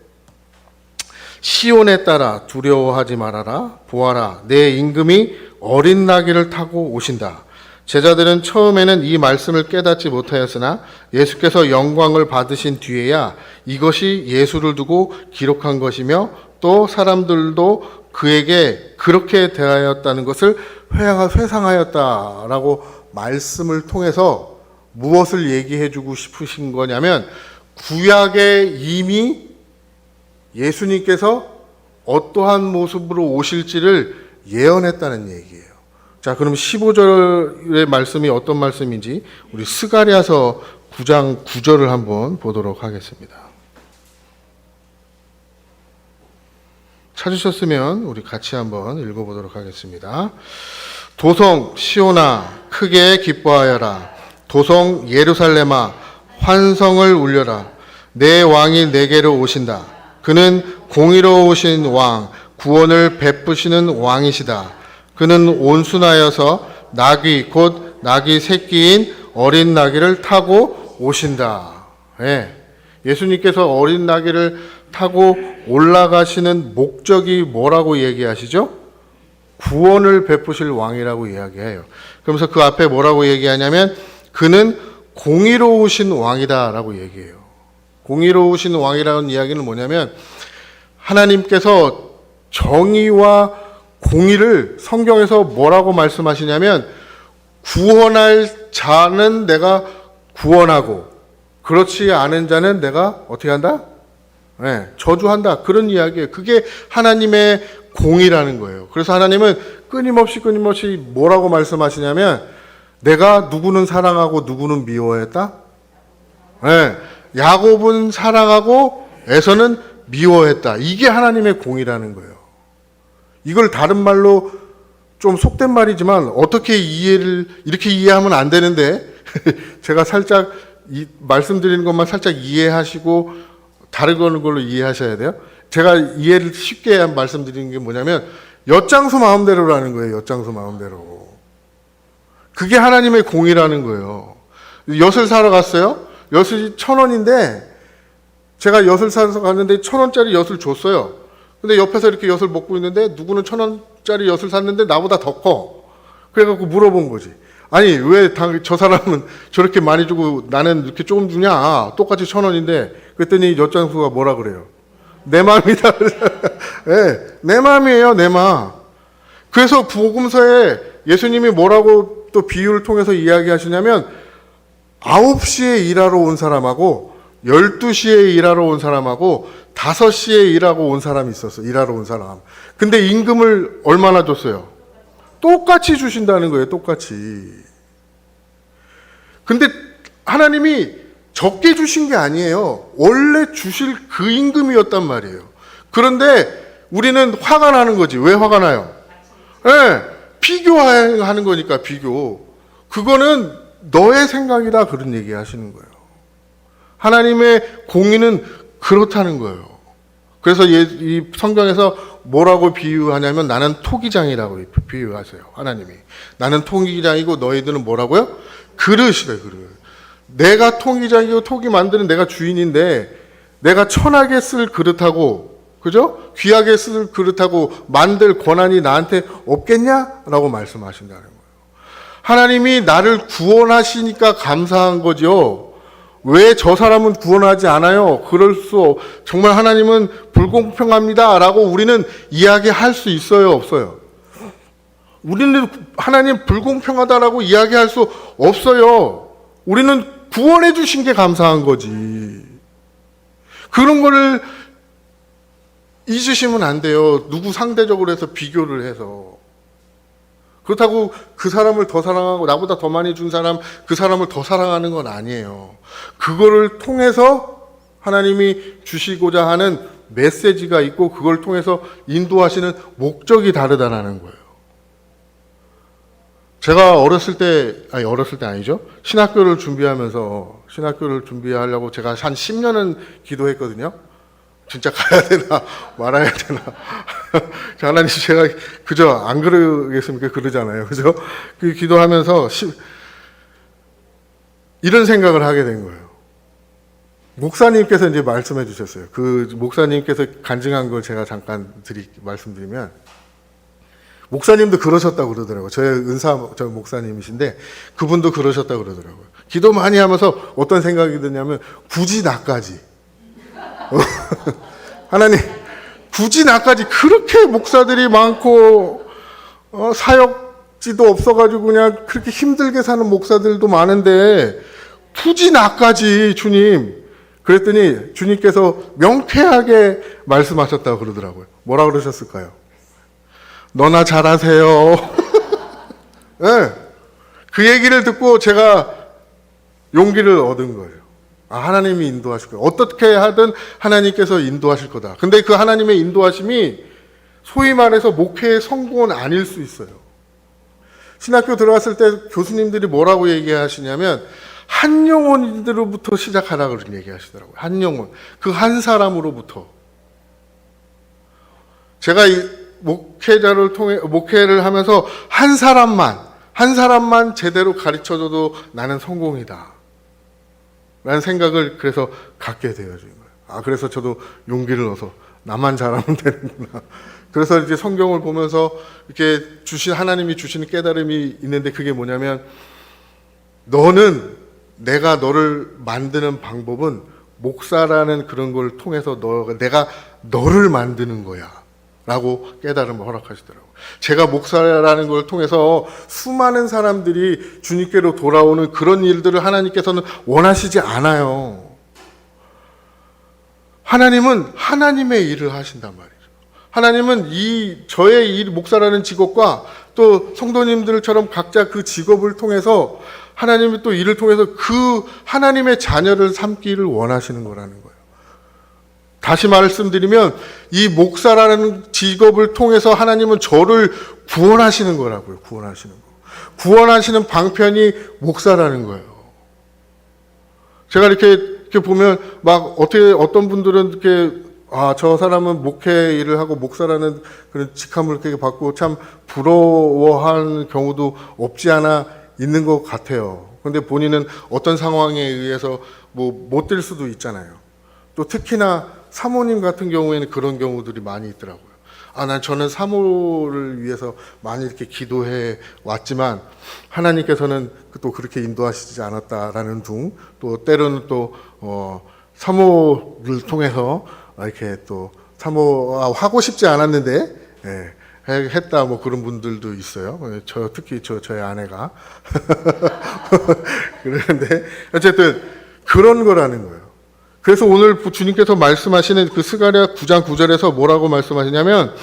시온에 따라 두려워하지 말아라. 보아라, 내 임금이 어린 나귀를 타고 오신다. 제자들은 처음에는 이 말씀을 깨닫지 못하였으나 예수께서 영광을 받으신 뒤에야 이것이 예수를 두고 기록한 것이며 또 사람들도 그에게 그렇게 대하였다는 것을 회상하였다라고 말씀을 통해서 무엇을 얘기해 주고 싶으신 거냐면 구약에 이미 예수님께서 어떠한 모습으로 오실지를 예언했다는 얘기예요. 자, 그럼 15절의 말씀이 어떤 말씀인지 우리 스가랴서 9장 9절을 한번 보도록 하겠습니다. 찾으셨으면 우리 같이 한번 읽어보도록 하겠습니다. 도성 시온아 크게 기뻐하여라. 도성 예루살렘아 환성을 울려라. 내 왕이 내게로 오신다. 그는 공의로우신 왕, 구원을 베푸시는 왕이시다. 그는 온순하여서 나귀 곧 나귀 새끼인 어린 나귀를 타고 오신다. 예. 예수님께서 어린 나귀를 타고 올라가시는 목적이 뭐라고 얘기하시죠? 구원을 베푸실 왕이라고 이야기해요. 그러면서 그 앞에 뭐라고 얘기하냐면 그는 공의로우신 왕이다라고 얘기해요. 공의로우신 왕이라는 이야기는 뭐냐면 하나님께서 정의와 공의를 성경에서 뭐라고 말씀하시냐면 구원할 자는 내가 구원하고 그렇지 않은 자는 내가 어떻게 한다? 네, 저주한다. 그런 이야기예요. 그게 하나님의 공의라는 거예요. 그래서 하나님은 끊임없이 뭐라고 말씀하시냐면 내가 누구는 사랑하고 누구는 미워했다? 네, 야곱은 사랑하고 에서는 미워했다. 이게 하나님의 공의라는 거예요. 이걸 다른 말로 좀 속된 말이지만 어떻게 이렇게 이해하면 안 되는데 제가 살짝 말씀드리는 것만 살짝 이해하시고 다른 걸로 이해하셔야 돼요. 제가 이해를 쉽게 말씀드리는 게 뭐냐면 엿장수 마음대로라는 거예요. 엿장수 마음대로. 그게 하나님의 공의라는 거예요. 엿을 사러 갔어요. 엿이 1,000원인데 제가 엿을 사러 갔는데 1,000원짜리 엿을 줬어요. 근데 옆에서 이렇게 엿을 먹고 있는데 누구는 1,000원짜리 엿을 샀는데 나보다 더 커. 그래갖고 물어본 거지. 아니 왜 저 사람은 저렇게 많이 주고 나는 이렇게 조금 주냐. 똑같이 1,000원인데. 그랬더니 엿장수가 뭐라 그래요. 내 마음이다. 네, 내 마음이에요. 내 마음. 그래서 복음서에 예수님이 뭐라고 또 비유를 통해서 이야기하시냐면 9시에 일하러 온 사람하고 12시에 일하러 온 사람하고 5시에 일하러 온 사람이 있었어. 일하러 온 사람. 근데 임금을 얼마나 줬어요? 똑같이 주신다는 거예요. 똑같이. 근데 하나님이 적게 주신 게 아니에요. 원래 주실 그 임금이었단 말이에요. 그런데 우리는 화가 나는 거지. 왜 화가 나요? 네, 비교하는 거니까 비교. 그거는 너의 생각이다 그런 얘기 하시는 거예요. 하나님의 공의는 그렇다는 거예요. 그래서 이 성경에서 뭐라고 비유하냐면 나는 토기장이라고 비유하세요. 하나님이. 나는 토기장이고 너희들은 뭐라고요? 그릇이래 그릇. 내가 토기장이고 토기 만드는 내가 주인인데 내가 천하게 쓸 그릇하고 그죠? 귀하게 쓸 그릇하고 만들 권한이 나한테 없겠냐라고 말씀하신다는 거예요. 하나님이 나를 구원하시니까 감사한 거죠. 왜 저 사람은 구원하지 않아요? 정말 하나님은 불공평합니다라고 우리는 이야기할 수 있어요, 없어요? 우리는 하나님 불공평하다라고 이야기할 수 없어요. 우리는 구원해 주신 게 감사한 거지. 그런 거를 잊으시면 안 돼요. 누구 상대적으로 해서 비교를 해서. 그렇다고 그 사람을 더 사랑하고 나보다 더 많이 준 사람, 그 사람을 더 사랑하는 건 아니에요. 그거를 통해서 하나님이 주시고자 하는 메시지가 있고 그걸 통해서 인도하시는 목적이 다르다라는 거예요. 제가 어렸을 때 아니죠. 신학교를 준비하려고 제가 한 10년은 기도했거든요. 진짜 가야 되나 말아야 되나. 하나님, 제가 그저 안 그러겠습니까? 그러잖아요. 그죠? 그 기도하면서 이런 생각을 하게 된 거예요. 목사님께서 이제 말씀해 주셨어요. 그 목사님께서 간증한 걸 제가 잠깐 말씀드리면, 목사님도 그러셨다고 그러더라고요. 저희 저 목사님이신데, 그분도 그러셨다고 그러더라고요. 기도 많이 하면서 어떤 생각이 드냐면, 굳이 나까지. 하나님, 굳이 나까지 그렇게 목사들이 많고, 사역지도 없어가지고 그냥 그렇게 힘들게 사는 목사들도 많은데, 굳이 나까지 주님. 그랬더니 주님께서 명쾌하게 말씀하셨다고 그러더라고요. 뭐라 그러셨을까요? 너나 잘하세요. 네. 그 얘기를 듣고 제가 용기를 얻은 거예요. 하나님이 인도하실 거예요. 어떻게 하든 하나님께서 인도하실 거다. 근데 그 하나님의 인도하심이 소위 말해서 목회의 성공은 아닐 수 있어요. 신학교 들어갔을 때 교수님들이 뭐라고 얘기하시냐면, 한 영혼으로부터 시작하라고 얘기하시더라고요. 한 영혼. 그 한 사람으로부터. 제가 이 목회를 하면서 한 사람만 제대로 가르쳐줘도 나는 성공이다. 라는 생각을 그래서 갖게 되어진 거예요. 그래서 저도 용기를 얻어서 나만 잘하면 되는구나. 그래서 이제 성경을 보면서 이렇게 하나님이 주시는 깨달음이 있는데, 그게 뭐냐면, 내가 너를 만드는 방법은 목사라는 그런 걸 통해서 내가 너를 만드는 거야. 라고 깨달음을 허락하시더라고요. 제가 목사라는 걸 통해서 수많은 사람들이 주님께로 돌아오는 그런 일들을 하나님께서는 원하시지 않아요. 하나님은 하나님의 일을 하신단 말이죠. 하나님은 저의 목사라는 직업과 또 성도님들처럼 각자 그 직업을 통해서 하나님이 또 일을 통해서 그 하나님의 자녀를 삼기를 원하시는 거라는 거예요. 다시 말씀드리면 이 목사라는 직업을 통해서 하나님은 저를 구원하시는 거라고요. 구원하시는 방편이 목사라는 거예요. 제가 이렇게 보면 어떤 분들은 이렇게 저 사람은 목회 일을 하고 목사라는 그런 직함을 이렇게 받고 참 부러워하는 경우도 없지 않아 있는 것 같아요. 그런데 본인은 어떤 상황에 의해서 못 될 수도 있잖아요. 또 특히나 사모님 같은 경우에는 그런 경우들이 많이 있더라고요. 저는 사모를 위해서 많이 이렇게 기도해 왔지만 하나님께서는 또 그렇게 인도하시지 않았다라는 둥, 또 때로는 또 사모를 통해서 이렇게 또 하고 싶지 않았는데 했다 그런 분들도 있어요. 특히 저의 아내가 그런데 어쨌든 그런 거라는 거예요. 그래서 오늘 주님께서 말씀하시는 그 스가랴 9장 9절에서 뭐라고 말씀하시냐면,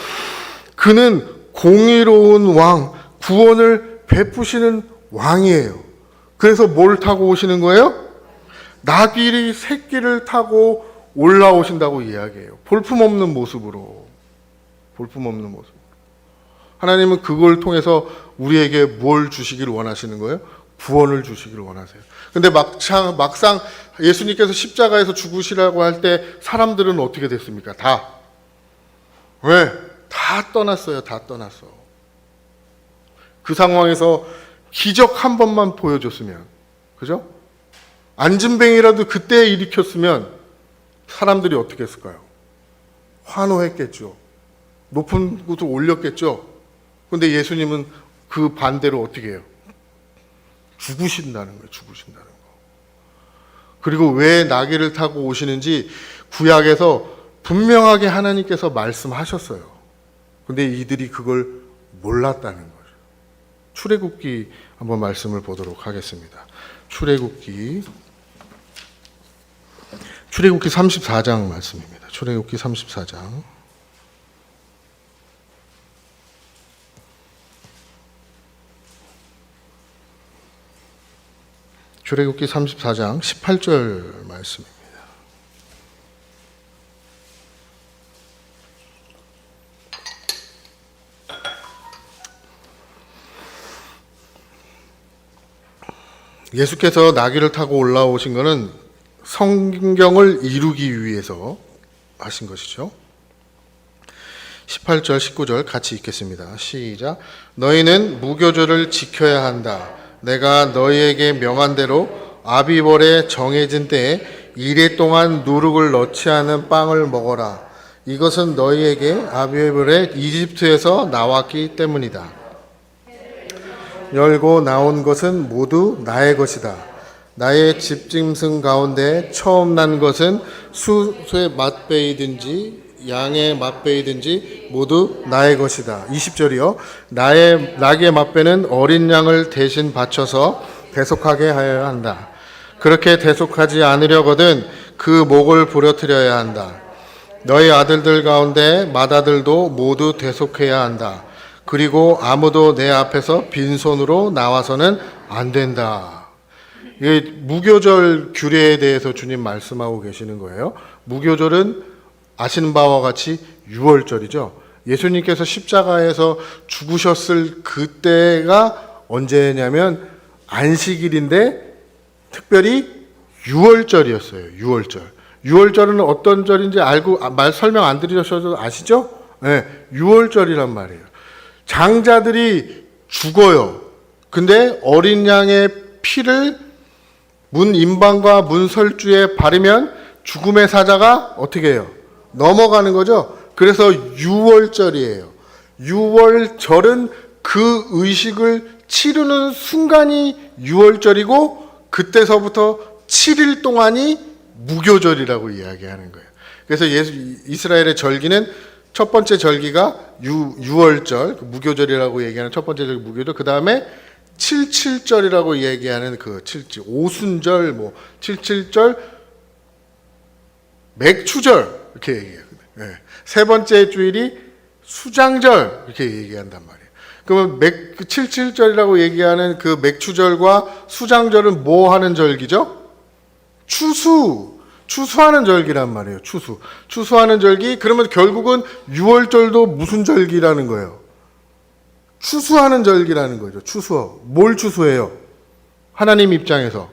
그는 공의로운 왕, 구원을 베푸시는 왕이에요. 그래서 뭘 타고 오시는 거예요? 나귀 새끼를 타고 올라오신다고 이야기해요. 볼품없는 모습으로. 하나님은 그걸 통해서 우리에게 뭘 주시기를 원하시는 거예요? 구원을 주시기를 원하세요. 근데 막상 예수님께서 십자가에서 죽으시라고 할 때 사람들은 어떻게 됐습니까? 왜? 다 떠났어요. 그 상황에서 기적 한 번만 보여줬으면, 그죠? 안진뱅이라도 그때 일으켰으면 사람들이 어떻게 했을까요? 환호했겠죠. 높은 곳으로 올렸겠죠. 근데 예수님은 그 반대로 어떻게 해요? 죽으신다는 거예요. 그리고 왜 나귀를 타고 오시는지 구약에서 분명하게 하나님께서 말씀하셨어요. 근데 이들이 그걸 몰랐다는 거죠. 출애굽기 한번 말씀을 보도록 하겠습니다. 출애굽기 34장 말씀입니다. 출애굽기 34장. 출애굽기 34장 18절 말씀입니다. 예수께서 나귀를 타고 올라오신 것은 성경을 이루기 위해서 하신 것이죠. 18절, 19절 같이 읽겠습니다. 시작. 너희는 무교절을 지켜야 한다. 내가 너희에게 명한 대로 아비월에 정해진 때에 이레 동안 누룩을 넣지 않은 빵을 먹어라. 이것은 너희에게 아비월에 이집트에서 나왔기 때문이다. 열고 나온 것은 모두 나의 것이다. 나의 집짐승 가운데 처음 난 것은 수의 맛배이든지 양의 맛배이든지 모두 나의 것이다. 20절이요. 나의 맛배는 어린 양을 대신 바쳐서 대속하게 하여야 한다. 그렇게 대속하지 않으려거든 그 목을 부러뜨려야 한다. 너희 아들들 가운데 맏아들도 모두 대속해야 한다. 그리고 아무도 내 앞에서 빈손으로 나와서는 안 된다. 이 무교절 규례에 대해서 주님 말씀하고 계시는 거예요. 무교절은 아시는 바와 같이 유월절이죠. 예수님께서 십자가에서 죽으셨을 그때가 언제냐면 안식일인데 특별히 유월절이었어요. 유월절. 유월절은 어떤 절인지 알고 설명 안 드리셔도 아시죠? 네, 유월절이란 말이에요. 장자들이 죽어요. 근데 어린 양의 피를 문 임방과 문 설주에 바르면 죽음의 사자가 어떻게 해요? 넘어가는 거죠. 그래서 유월절이에요. 유월절은 그 의식을 치르는 순간이 유월절이고 그때서부터 7일 동안이 무교절이라고 이야기하는 거예요. 그래서 이스라엘의 절기는 첫 번째 절기가 유월절, 무교절이라고 얘기하는 첫 번째 절기 무교절, 그 다음에 77절이라고 얘기하는 그 77, 오순절, 77절, 맥추절, 이렇게 얘기해요. 네. 세 번째 주일이 수장절, 이렇게 얘기한단 말이에요. 그러면 77절이라고 얘기하는 그 맥추절과 수장절은 뭐 하는 절기죠? 추수하는 절기란 말이에요. 추수하는 절기. 그러면 결국은 6월절도 무슨 절기라는 거예요? 추수하는 절기라는 거죠. 뭘 추수해요? 하나님 입장에서.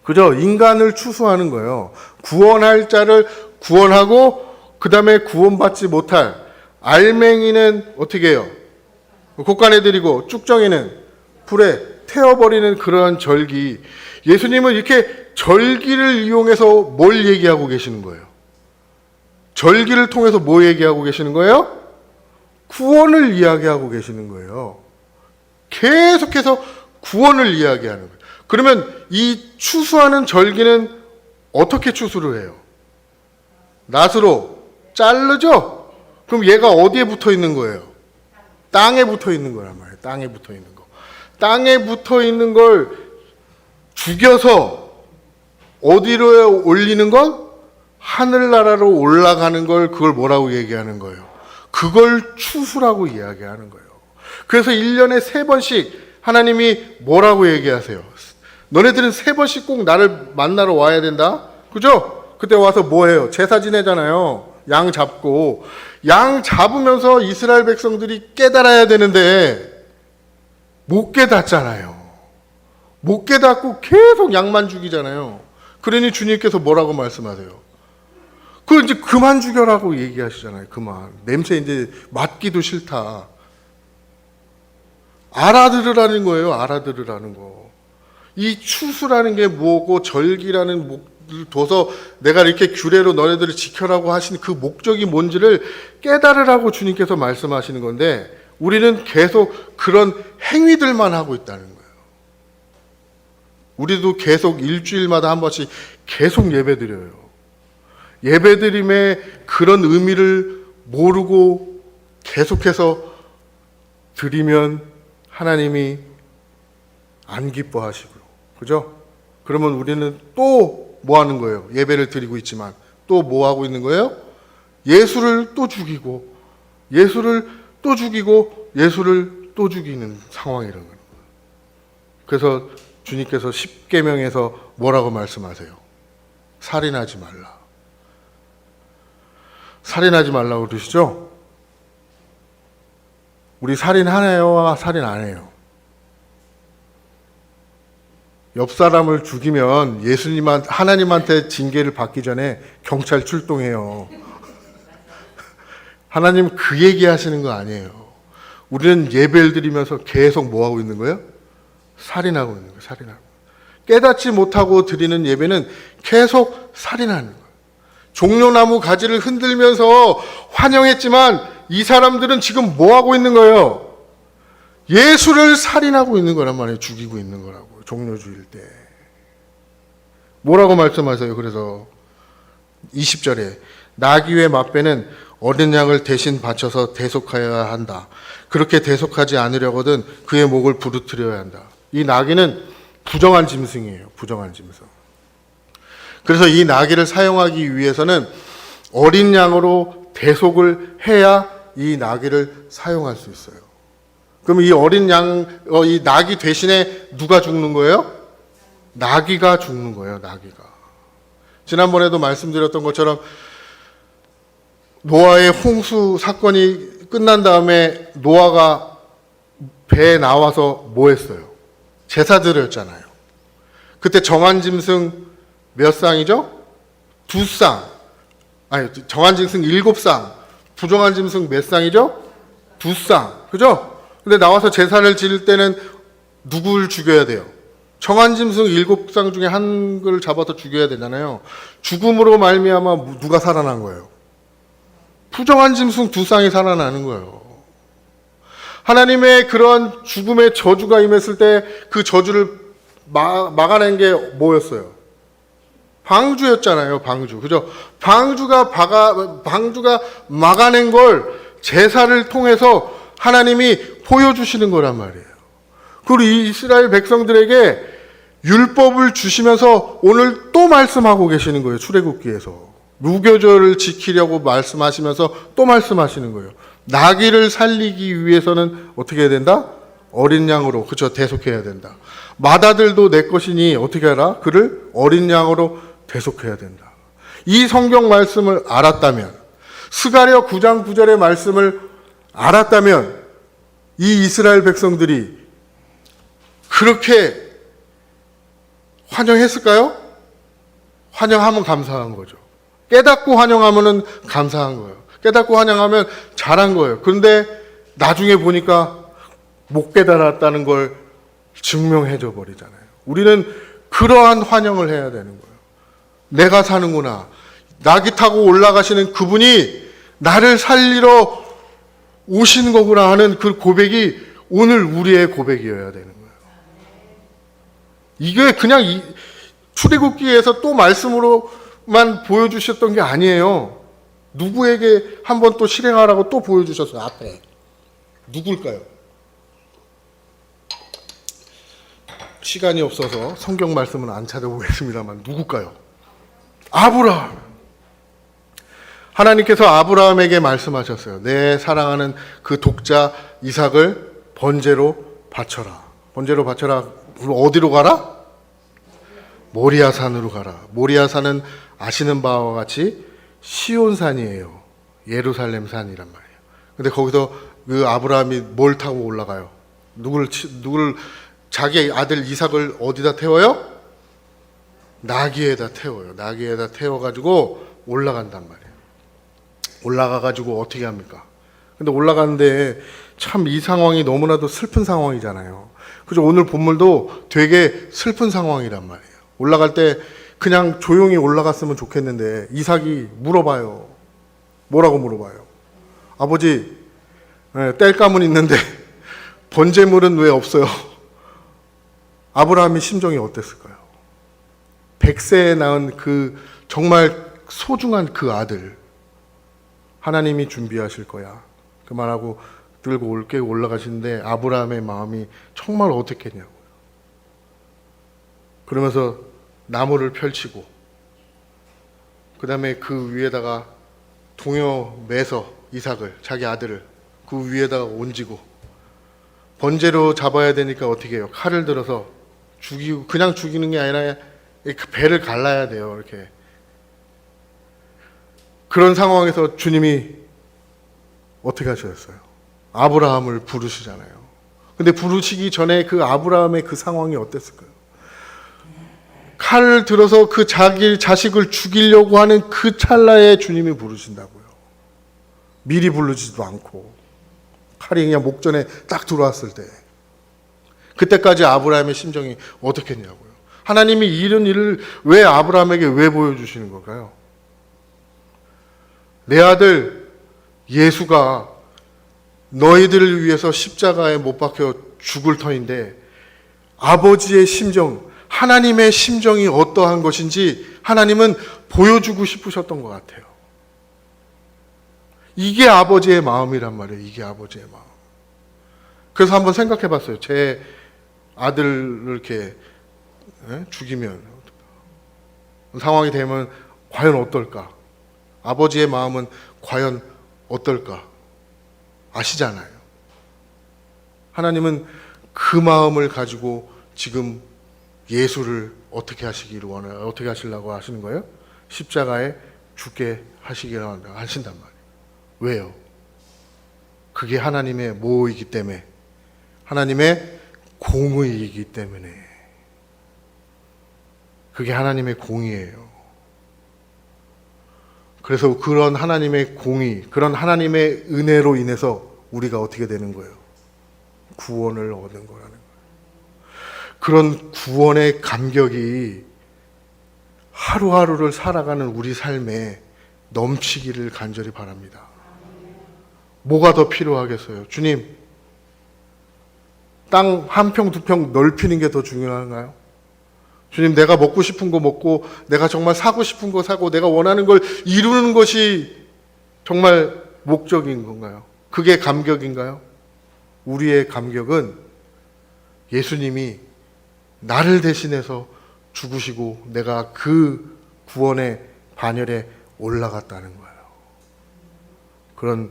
그죠? 인간을 추수하는 거예요. 구원할 자를 구원하고 그 다음에 구원받지 못할 알맹이는 어떻게 해요? 곡간해드리고 쭉정이는 불에 태워버리는 그러한 절기. 예수님은 이렇게 절기를 이용해서 뭘 얘기하고 계시는 거예요? 절기를 통해서 뭐 얘기하고 계시는 거예요? 구원을 이야기하고 계시는 거예요. 계속해서 구원을 이야기하는 거예요. 그러면 이 추수하는 절기는 어떻게 추수를 해요? 낫으로 자르죠? 그럼 얘가 어디에 붙어 있는 거예요? 땅에 붙어 있는 거란 말이에요. 땅에 붙어 있는 거. 땅에 붙어 있는 걸 죽여서 어디로 올리는 건? 하늘나라로 올라가는 걸 그걸 뭐라고 얘기하는 거예요? 그걸 추수라고 이야기하는 거예요. 그래서 1년에 3번씩 하나님이 뭐라고 얘기하세요? 너네들은 3번씩 꼭 나를 만나러 와야 된다? 그죠? 그때 와서 뭐 해요? 제사 지내잖아요. 양 잡고. 양 잡으면서 이스라엘 백성들이 깨달아야 되는데 못 깨닫잖아요. 못 깨닫고 계속 양만 죽이잖아요. 그러니 주님께서 뭐라고 말씀하세요? 그걸 이제 그만 죽여라고 얘기하시잖아요. 그만. 냄새 이제 맡기도 싫다. 알아들으라는 거예요. 알아들으라는 거. 이 추수라는 게 뭐고 절기라는 목을 둬서 내가 이렇게 규례로 너네들을 지켜라고 하신 그 목적이 뭔지를 깨달으라고 주님께서 말씀하시는 건데 우리는 계속 그런 행위들만 하고 있다는 거예요. 우리도 계속 일주일마다 한 번씩 계속 예배드려요. 예배드림의 그런 의미를 모르고 계속해서 드리면 하나님이 안 기뻐하시고요. 그죠? 그러면 우리는 또 뭐 하는 거예요? 예배를 드리고 있지만 또 뭐 하고 있는 거예요? 예수를 또 죽이고 예수를 또 죽이고 예수를 또 죽이는 상황이라는 거예요. 그래서 주님께서 십계명에서 뭐라고 말씀하세요? 살인하지 말라. 살인하지 말라고 그러시죠? 우리 살인하네요? 살인 안 해요? 옆 사람을 죽이면 하나님한테 징계를 받기 전에 경찰 출동해요. 하나님 그 얘기 하시는 거 아니에요. 우리는 예배를 드리면서 계속 뭐 하고 있는 거예요? 살인하고 있는 거예요. 살인하고. 깨닫지 못하고 드리는 예배는 계속 살인하는 거예요. 종려나무 가지를 흔들면서 환영했지만 이 사람들은 지금 뭐 하고 있는 거예요? 예수를 살인하고 있는 거란 말이에요. 죽이고 있는 거라고. 종려주일 때. 뭐라고 말씀하세요? 그래서 20절에 나귀의 맛배는 어린 양을 대신 바쳐서 대속하여야 한다. 그렇게 대속하지 않으려거든 그의 목을 부르트려야 한다. 이 나귀는 부정한 짐승이에요. 부정한 짐승. 그래서 이 나귀를 사용하기 위해서는 어린 양으로 대속을 해야 이 나귀를 사용할 수 있어요. 그럼 이 어린 이 나귀 대신에 누가 죽는 거예요? 나귀가 죽는 거예요. 나귀가. 지난번에도 말씀드렸던 것처럼 노아의 홍수 사건이 끝난 다음에 노아가 배에 나와서 뭐 했어요? 제사 드렸잖아요. 그때 정한 짐승 몇 쌍이죠? 2쌍. 아니, 정한 짐승 7쌍. 부정한 짐승 몇 쌍이죠? 2쌍. 그죠? 근데 나와서 제사를 지을 때는 누구를 죽여야 돼요? 정한 짐승 7쌍 중에 한 걸 잡아서 죽여야 되잖아요. 죽음으로 말미암아 누가 살아난 거예요? 부정한 짐승 2쌍이 살아나는 거예요. 하나님의 그런 죽음의 저주가 임했을 때 그 저주를 막아낸 게 뭐였어요? 방주였잖아요. 방주. 그죠? 방주가 막아낸 걸 제사를 통해서 하나님이 보여주시는 거란 말이에요. 그리고 이 이스라엘 백성들에게 율법을 주시면서 오늘 또 말씀하고 계시는 거예요. 출애굽기에서. 무교절을 지키려고 말씀하시면서 또 말씀하시는 거예요. 나귀를 살리기 위해서는 어떻게 해야 된다? 어린 양으로, 그렇죠? 대속해야 된다. 맏아들도 내 것이니 어떻게 하라? 그를 어린 양으로 대속해야 된다. 이 성경 말씀을 알았다면, 스가랴 9장 9절의 말씀을 알았다면 이 이스라엘 백성들이 그렇게 환영했을까요? 환영하면 감사한 거죠. 깨닫고 환영하면 감사한 거예요. 깨닫고 환영하면 잘한 거예요. 그런데 나중에 보니까 못 깨달았다는 걸 증명해줘 버리잖아요. 우리는 그러한 환영을 해야 되는 거예요. 내가 사는구나. 나귀 타고 올라가시는 그분이 나를 살리러 오신 거구나 하는 그 고백이 오늘 우리의 고백이어야 되는 거예요. 이게 그냥 출애굽기에서 또 말씀으로만 보여주셨던 게 아니에요. 누구에게 한번 또 실행하라고 또 보여주셨어요. 앞에. 누굴까요? 시간이 없어서 성경 말씀은 안 찾아보겠습니다만 누굴까요? 아브라함. 하나님께서 아브라함에게 말씀하셨어요. 내 사랑하는 그 독자 이삭을 번제로 바쳐라. 번제로 바쳐라. 어디로 가라? 모리아산으로 가라. 모리아산은 아시는 바와 같이 시온산이에요. 예루살렘 산이란 말이에요. 근데 거기서 그 아브라함이 뭘 타고 올라가요? 누굴 자기 아들 이삭을 어디다 태워요? 나귀에다 태워요. 나귀에다 태워가지고 올라간단 말이에요. 올라가가지고 어떻게 합니까? 근데 올라가는데 참 이 상황이 너무나도 슬픈 상황이잖아요. 그죠? 오늘 본문도 되게 슬픈 상황이란 말이에요. 올라갈 때 그냥 조용히 올라갔으면 좋겠는데 이삭이 물어봐요. 뭐라고 물어봐요? 아버지, 땔감은 있는데 번제물은 왜 없어요? 아브라함의 심정이 어땠을까요? 100세에 낳은 그 정말 소중한 그 아들 하나님이 준비하실 거야. 그 말하고 들고 올라가시는데 아브라함의 마음이 정말 어떻겠냐고요. 그러면서 나무를 펼치고 그 다음에 그 위에다가 동요 매서 이삭을, 자기 아들을 그 위에다가 얹고 번제로 잡아야 되니까 어떻게 해요? 칼을 들어서 죽이고, 그냥 죽이는 게 아니라 그 배를 갈라야 돼요. 이렇게. 그런 상황에서 주님이 어떻게 하셨어요? 아브라함을 부르시잖아요. 근데 부르시기 전에 그 아브라함의 그 상황이 어땠을까요? 칼을 들어서 그 자기 자식을 죽이려고 하는 그 찰나에 주님이 부르신다고요. 미리 부르지도 않고 칼이 그냥 목전에 딱 들어왔을 때, 그때까지 아브라함의 심정이 어떻겠냐고요. 하나님이 이런 일을 왜 아브라함에게 왜 보여주시는 걸까요? 내 아들 예수가 너희들을 위해서 십자가에 못 박혀 죽을 터인데 아버지의 심정, 하나님의 심정이 어떠한 것인지 하나님은 보여주고 싶으셨던 것 같아요. 이게 아버지의 마음이란 말이에요. 이게 아버지의 마음. 그래서 한번 생각해 봤어요. 제 아들을 이렇게 죽이면 상황이 되면 과연 어떨까? 아버지의 마음은 과연 어떨까? 아시잖아요. 하나님은 그 마음을 가지고 지금 예수를 어떻게 하시기를 원해요? 어떻게 하시려고 하시는 거예요? 십자가에 죽게 하시기를 하신단 말이에요. 왜요? 그게 하나님의 뭐이기 때문에, 하나님의 공의이기 때문에. 그게 하나님의 공의예요. 그래서 그런 하나님의 공의, 그런 하나님의 은혜로 인해서 우리가 어떻게 되는 거예요? 구원을 얻는 거라는 거예요. 그런 구원의 감격이 하루하루를 살아가는 우리 삶에 넘치기를 간절히 바랍니다. 뭐가 더 필요하겠어요? 주님, 땅 한 평, 두 평 넓히는 게 더 중요한가요? 주님, 내가 먹고 싶은 거 먹고, 내가 정말 사고 싶은 거 사고, 내가 원하는 걸 이루는 것이 정말 목적인 건가요? 그게 감격인가요? 우리의 감격은 예수님이 나를 대신해서 죽으시고 내가 그 구원의 반열에 올라갔다는 거예요. 그런,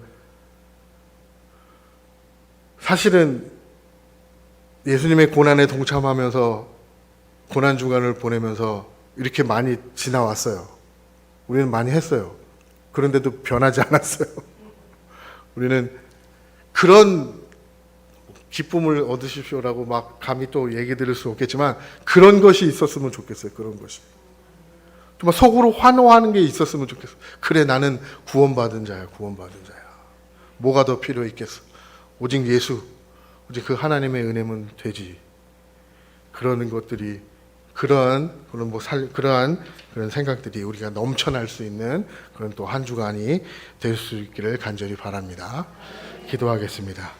사실은 예수님의 고난에 동참하면서 고난 주간을 보내면서 이렇게 많이 지나왔어요. 우리는 많이 했어요. 그런데도 변하지 않았어요. 우리는 그런 기쁨을 얻으십시오라고 막 감히 또 얘기 드릴 수 없겠지만 그런 것이 있었으면 좋겠어요. 그런 것이. 정말 속으로 환호하는 게 있었으면 좋겠어요. 그래, 나는 구원받은 자야. 구원받은 자야. 뭐가 더 필요 있겠어? 오직 예수, 오직 그 하나님의 은혜면 되지. 그러는 것들이, 그러한 그런 생각들이 우리가 넘쳐날 수 있는 그런 또 한 주간이 될 수 있기를 간절히 바랍니다. 기도하겠습니다.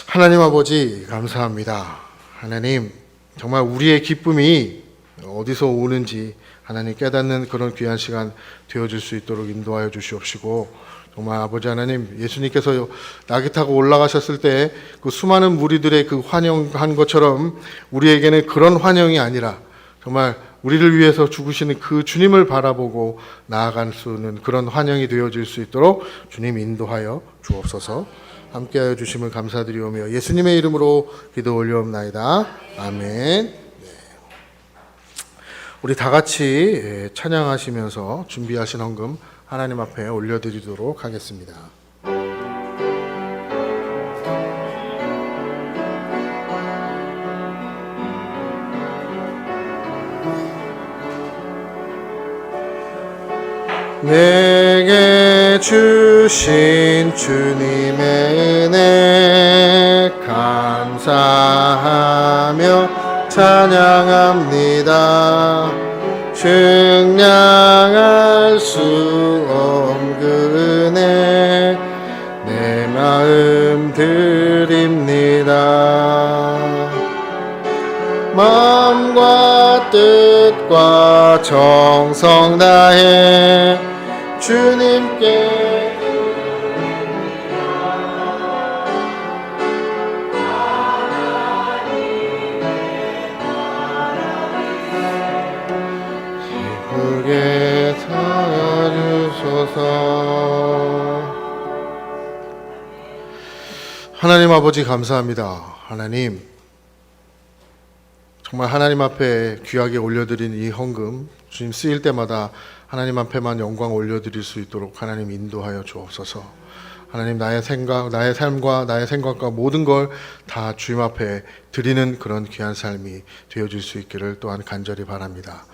하나님 아버지, 감사합니다. 하나님, 정말 우리의 기쁨이 어디서 오는지 하나님 깨닫는 그런 귀한 시간 되어질 수 있도록 인도하여 주시옵시고, 정말 아버지 하나님, 예수님께서 낙이 타고 올라가셨을 때 그 수많은 무리들의 그 환영한 것처럼 우리에게는 그런 환영이 아니라 정말 우리를 위해서 죽으시는 그 주님을 바라보고 나아갈 수 있는 그런 환영이 되어질 수 있도록 주님 인도하여 주옵소서. 함께하여 주심을 감사드리오며 예수님의 이름으로 기도 올려옵나이다. 아멘. 우리 다 같이 찬양하시면서 준비하신 헌금 하나님 앞에 올려드리도록 하겠습니다. 내게 주신 주님의 은혜 감사하며 찬양합니다. 측량할 수 없는 그 은혜 내 마음 드립니다. 마음과 뜻과 정성 다해 주님께 기쁘게 살아주소서. 하나님 아버지 감사합니다. 하나님, 정말 하나님 앞에 귀하게 올려드린 이 헌금 주님 쓰일 때마다 하나님 앞에만 영광 올려드릴 수 있도록 하나님 인도하여 주옵소서. 하나님 나의 생각, 나의 삶과 나의 생각과 모든 걸 다 주님 앞에 드리는 그런 귀한 삶이 되어질 수 있기를 또한 간절히 바랍니다.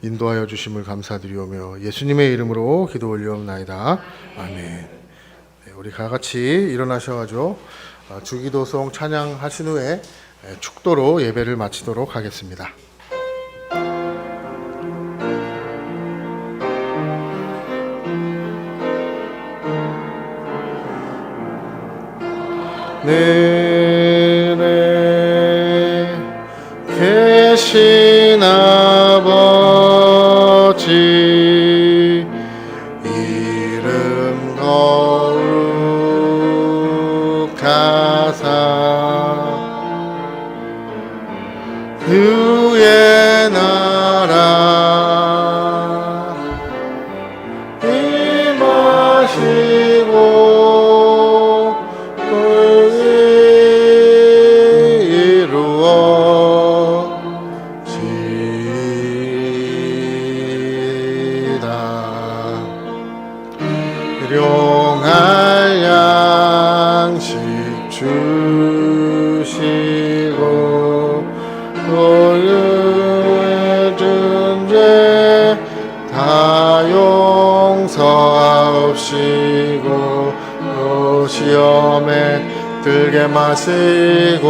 인도하여 주심을 감사드리오며 예수님의 이름으로 기도 올리옵나이다. 아멘. 네, 우리 다 같이 일어나셔가지고 주기도송 찬양하신 후에 축도로 예배를 마치도록 하겠습니다. 내 계신 아버지 이름 거룩하사 그의 나라 임하시고 일용할 양식 주시고 너희의 죄 다 용서하옵시고 또 시험에 들게 마시고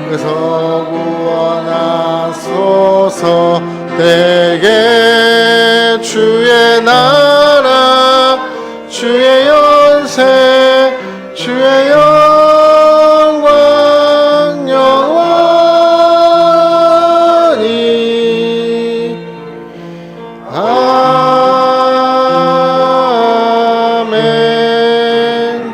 그래서 구원하소서. 내게 주의 나라 주의 연세 주의 영광 영원히 아멘.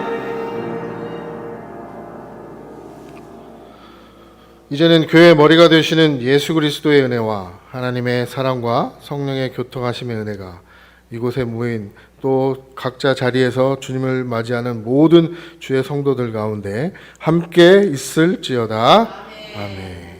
이제는 교회의 머리가 되시는 예수 그리스도의 은혜와 하나님의 사랑과 성령의 교통하심의 은혜가 이곳에 모인 또 각자 자리에서 주님을 맞이하는 모든 주의 성도들 가운데 함께 있을지어다. 아멘.